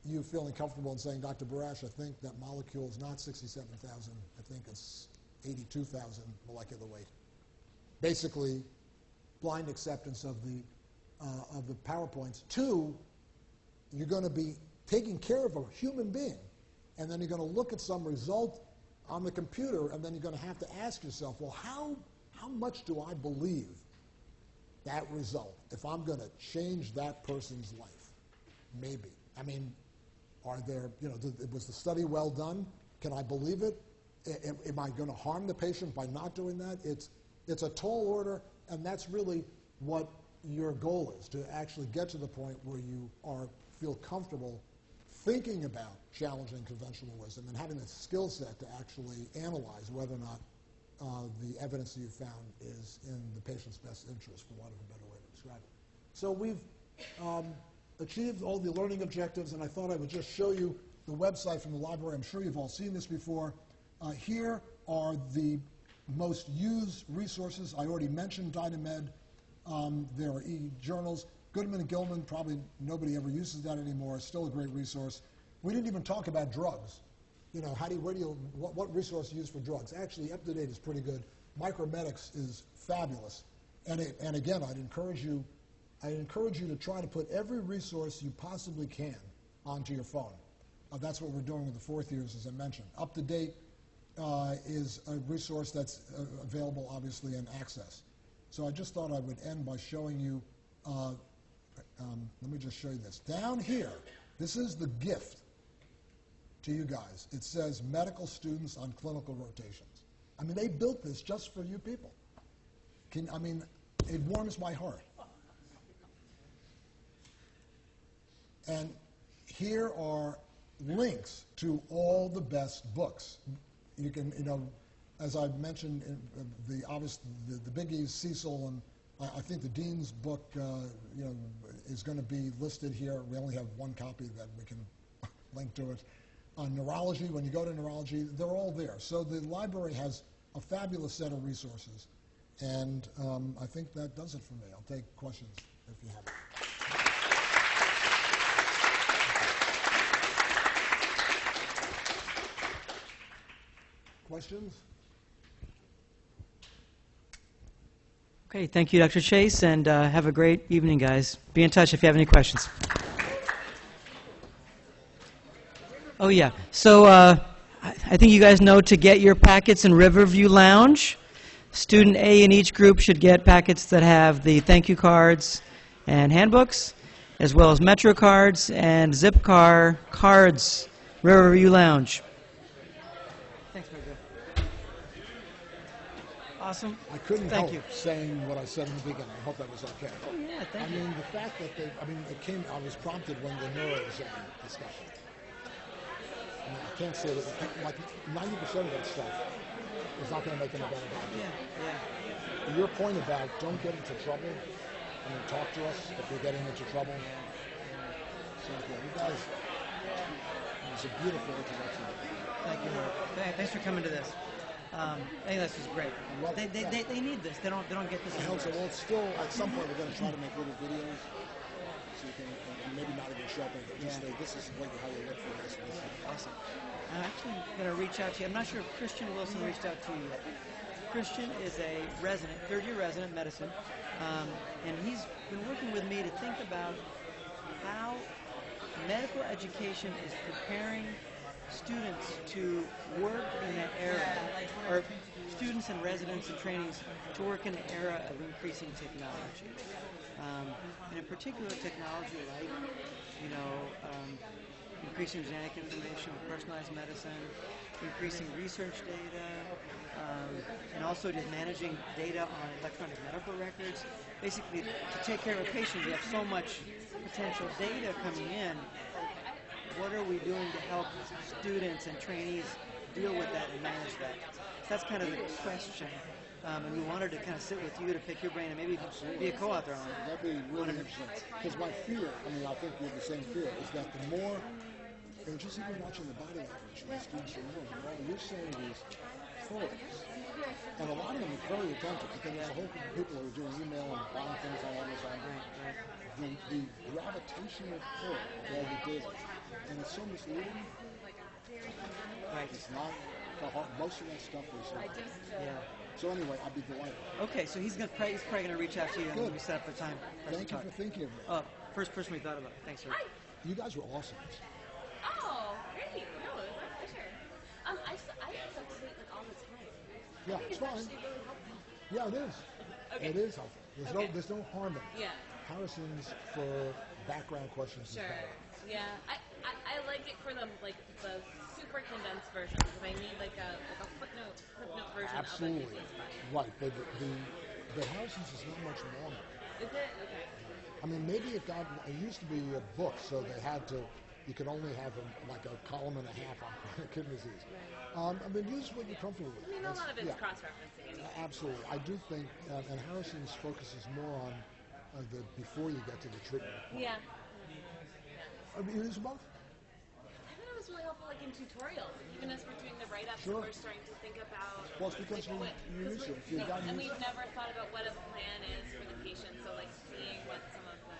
you feeling comfortable in saying, Dr. Barash, I think that molecule is not 67,000. I think it's 82,000 molecular weight. Basically, blind acceptance of the of the PowerPoints. 2, you're going to be taking care of a human being, and then you're going to look at some result on the computer, and then you're going to have to ask yourself, well, how much do I believe that result if I'm going to change that person's life? Maybe. I mean, are there, was the study well done? Can I believe it? Am I going to harm the patient by not doing that? It's a tall order, and that's really what your goal is, to actually get to the point where you feel comfortable thinking about challenging conventional wisdom and having the skill set to actually analyze whether or not the evidence that you found is in the patient's best interest, for want of a better way to describe it. So we've achieved all the learning objectives, and I thought I would just show you the website from the library. I'm sure you've all seen this before. Here are the most used resources. I already mentioned Dynamed. There are e-journals. Goodman and Gilman, probably nobody ever uses that anymore. It's still a great resource. We didn't even talk about drugs. What resource you use for drugs? Actually, UpToDate is pretty good. Micromedics is fabulous. And again, I'd encourage you to try to put every resource you possibly can onto your phone. That's what we're doing with the 4th years, as I mentioned. UpToDate is a resource that's available, obviously, in Access. So I just thought I would end by showing you, let me just show you this. Down here, this is the gift to you guys. It says medical students on clinical rotations. I mean, they built this just for you people. It warms my heart. And here are links to all the best books. You can, as I mentioned, the biggies, Cecil, and I think the Dean's book, is going to be listed here. We only have one copy that we can link to it. Neurology, when you go to neurology, they're all there. So the library has a fabulous set of resources. And I think that does it for me. I'll take questions if you have them. Questions? Okay, thank you, Dr. Chase, and have a great evening, guys. Be in touch if you have any questions. Oh, yeah. So I think you guys know to get your packets in Riverview Lounge, student A in each group should get packets that have the thank you cards and handbooks, as well as Metro cards and Zipcar cards, Riverview Lounge. Thanks, Margo. Awesome. I couldn't Thank help you. saying what I said in the beginning. I hope that was okay. Oh, yeah, thank you. The fact that I was prompted when the neuroexam discussion. I can't say that, like 90% of that stuff is not going to make them a better doctor. Yeah. Your point about don't get into trouble, talk to us if you're getting into trouble. So you guys, it's a beautiful introduction. Thank you, Mark. Thanks for coming to this. I think this is great. They need this. They don't get this. It helps. Well, it's still at some point we're going to try to make little videos, so you can maybe not even show up, but just say this is how you look for this. Awesome. I'm actually going to reach out to you. I'm not sure if Christian Wilson reached out to you yet. Christian is a resident, third-year resident in medicine, and he's been working with me to think about how medical education is preparing students to work in an era, or students and residents and trainees to work in an era of increasing technology. And in particular, technology like, increasing genetic information, personalized medicine, increasing research data, and also just managing data on electronic medical records. Basically, to take care of a patient, we have so much potential data coming in. What are we doing to help students and trainees deal with that and manage that? So that's kind of the question. And we wanted to kind of sit with you to pick your brain and maybe be a co-author on it. That'd be really interesting. Because my fear, I think you have the same fear, is that the more, just even watching the body language of the students are more, you're saying these photos. And a lot of them are very attentive. But then there's a whole group of people who are doing email and buying things on Amazon. Right. The gravitational pull of all the data. And it's so misleading. Right. It's not most of that stuff is. Yeah. So anyway, I'd be delighted. Okay, so he's probably gonna reach out to you and Good. we set up a time. for us to Thank you talk. for thinking of me. First person we thought about. Thanks, sir. You guys were awesome. Oh, great. No, it was my pleasure. I use up to date like all the time. Yeah, I think it's it's fine. actually really helpful. Yeah, it is. Okay. It is helpful. There's no harm in it. Yeah. Harrison's for background questions is Sure. better. Yeah. I like it for the super condensed version because I need like a footnote version Absolutely. of it. Is fine. Right. But the Harrison's is not much longer. Is it? Okay. I mean, maybe it used to be a book, so they had to, you could only have like a column and a half on kidney disease. I mean, use what you're comfortable with. I mean, a That's- lot of it's yeah. cross-referencing. Anyway. Absolutely. I do think, and Harrison's focuses more on the before you get to the treatment. Yeah. I mean, you use both? I thought it was really helpful, like in tutorials, even as we're doing the write-ups, Sure. we're starting to think about. Well, it's because you use it. You got to and use we've never thought about what a plan is for the patient. So, like seeing what some of the.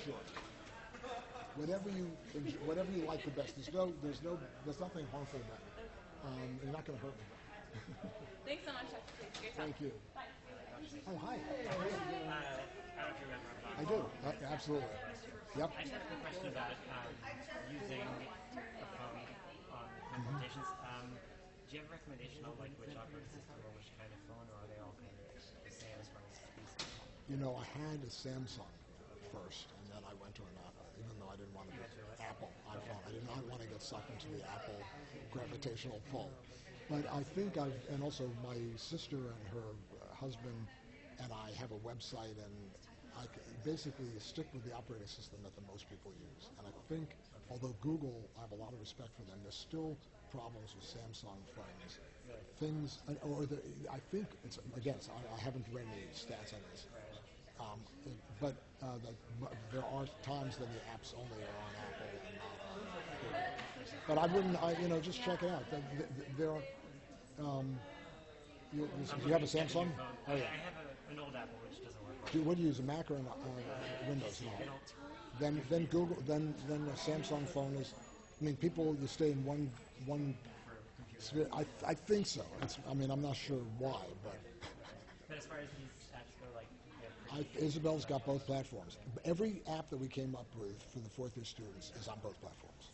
Sure. Whatever you like the best. There's nothing harmful in that. You're not going to hurt me. Thanks so much. Thanks for your time. Thank you. Bye. Oh, hi. I don't know if you remember. I do. Absolutely. Yep. I just have a quick question about using a phone on presentations. Do you have a recommendation on like which operating system or which kind of phone, or are they all kind of the same as far as speed? You know, I had a Samsung first, and then I went to an Apple, even though I didn't want to get Apple iPhone. I did not want to get sucked into the Apple gravitational pull. But I think and also my sister and her husband and I have a website, and basically stick with the operating system that the most people use. And I think, although Google, I have a lot of respect for them, there's still problems with Samsung phones. I think it's, again, I haven't read any stats on this, but there are times that the apps only are on Apple and not on Google. But I wouldn't, just check it out. There are, you have a Samsung? Oh, yeah. I have an old Apple which doesn't work. What do you use, a Mac or a Windows? No. Then Google, then a Samsung phone is. I mean, people you stay in one sphere. I think so. I'm not sure why, but. But as far as these apps go, like Isabel's got both platforms. Every app that we came up with for the fourth year students is on both platforms.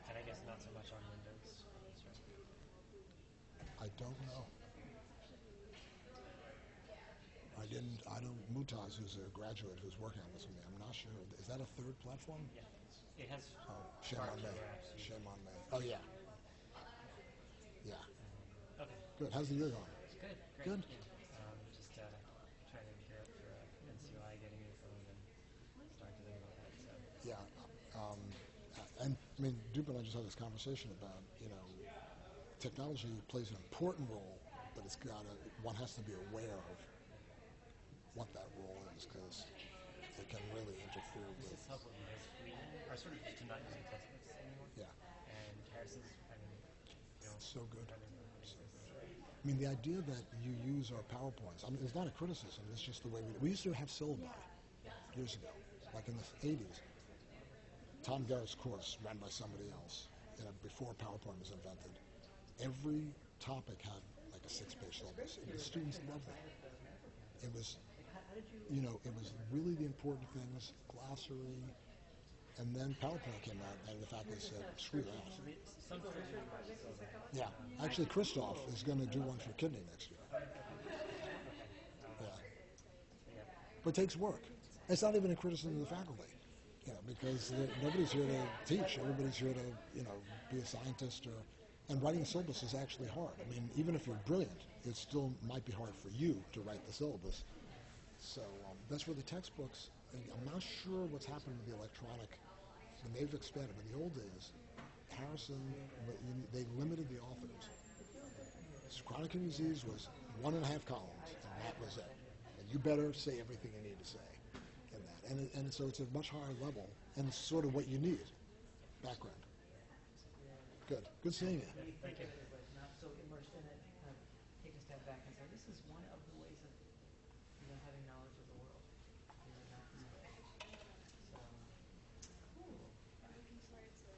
and I guess not so much on Windows. I don't know. Mutaz, who's a graduate who's working on this with me, I'm not sure. Is that a third platform? Yeah, it has. Oh, shame far on me. fewer apps. Shame on me. Oh, yeah. Yeah. Okay, Good. How's the year going? good, great. Good. Yeah. Just trying to gear up for NCUI, getting a new phone, and starting to think about that. So. Yeah. And I mean, Dupe and I just had this conversation about, technology plays an important role, but one has to be aware of what that role is, because it can really interfere with. It's helpful because we are sort of used to not using textbooks anymore. Yeah. And Harrison's, So good. I mean, the idea that you use our PowerPoints, it's not a criticism, it's just the way we used to have syllabi years ago, like in the 80s. Tom Garrett's course, ran by somebody else, before PowerPoint was invented. Every topic had like a 6-page syllabus, and the students loved it. It was, it was really the important things, glossary, and then PowerPoint came out, and the faculty said, screw that. Yeah, actually, Christoph is going to do one for kidney next year. Yeah. But it takes work. It's not even a criticism of the faculty, because nobody's here to teach. Everybody's here to, be a scientist and writing a syllabus is actually hard. I mean, even if you're brilliant, it still might be hard for you to write the syllabus. So that's where the textbooks, I'm not sure what's happened with the electronic, and they've expanded. In the old days, Harrison, they limited the authors. Chronic kidney disease was 1.5 columns, and that was it. And you better say everything you need to say in that. And so it's a much higher level, and it's sort of what you need, background. Good. Good seeing you. Thank you. Not so immersed in it, kind of take a step back and say, this is one of the ways of having knowledge of the world. Not so, cool. I'm looking forward to,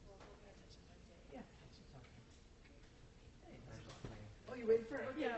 we'll pay attention Wednesday. Yeah, thanks for talking. Yeah.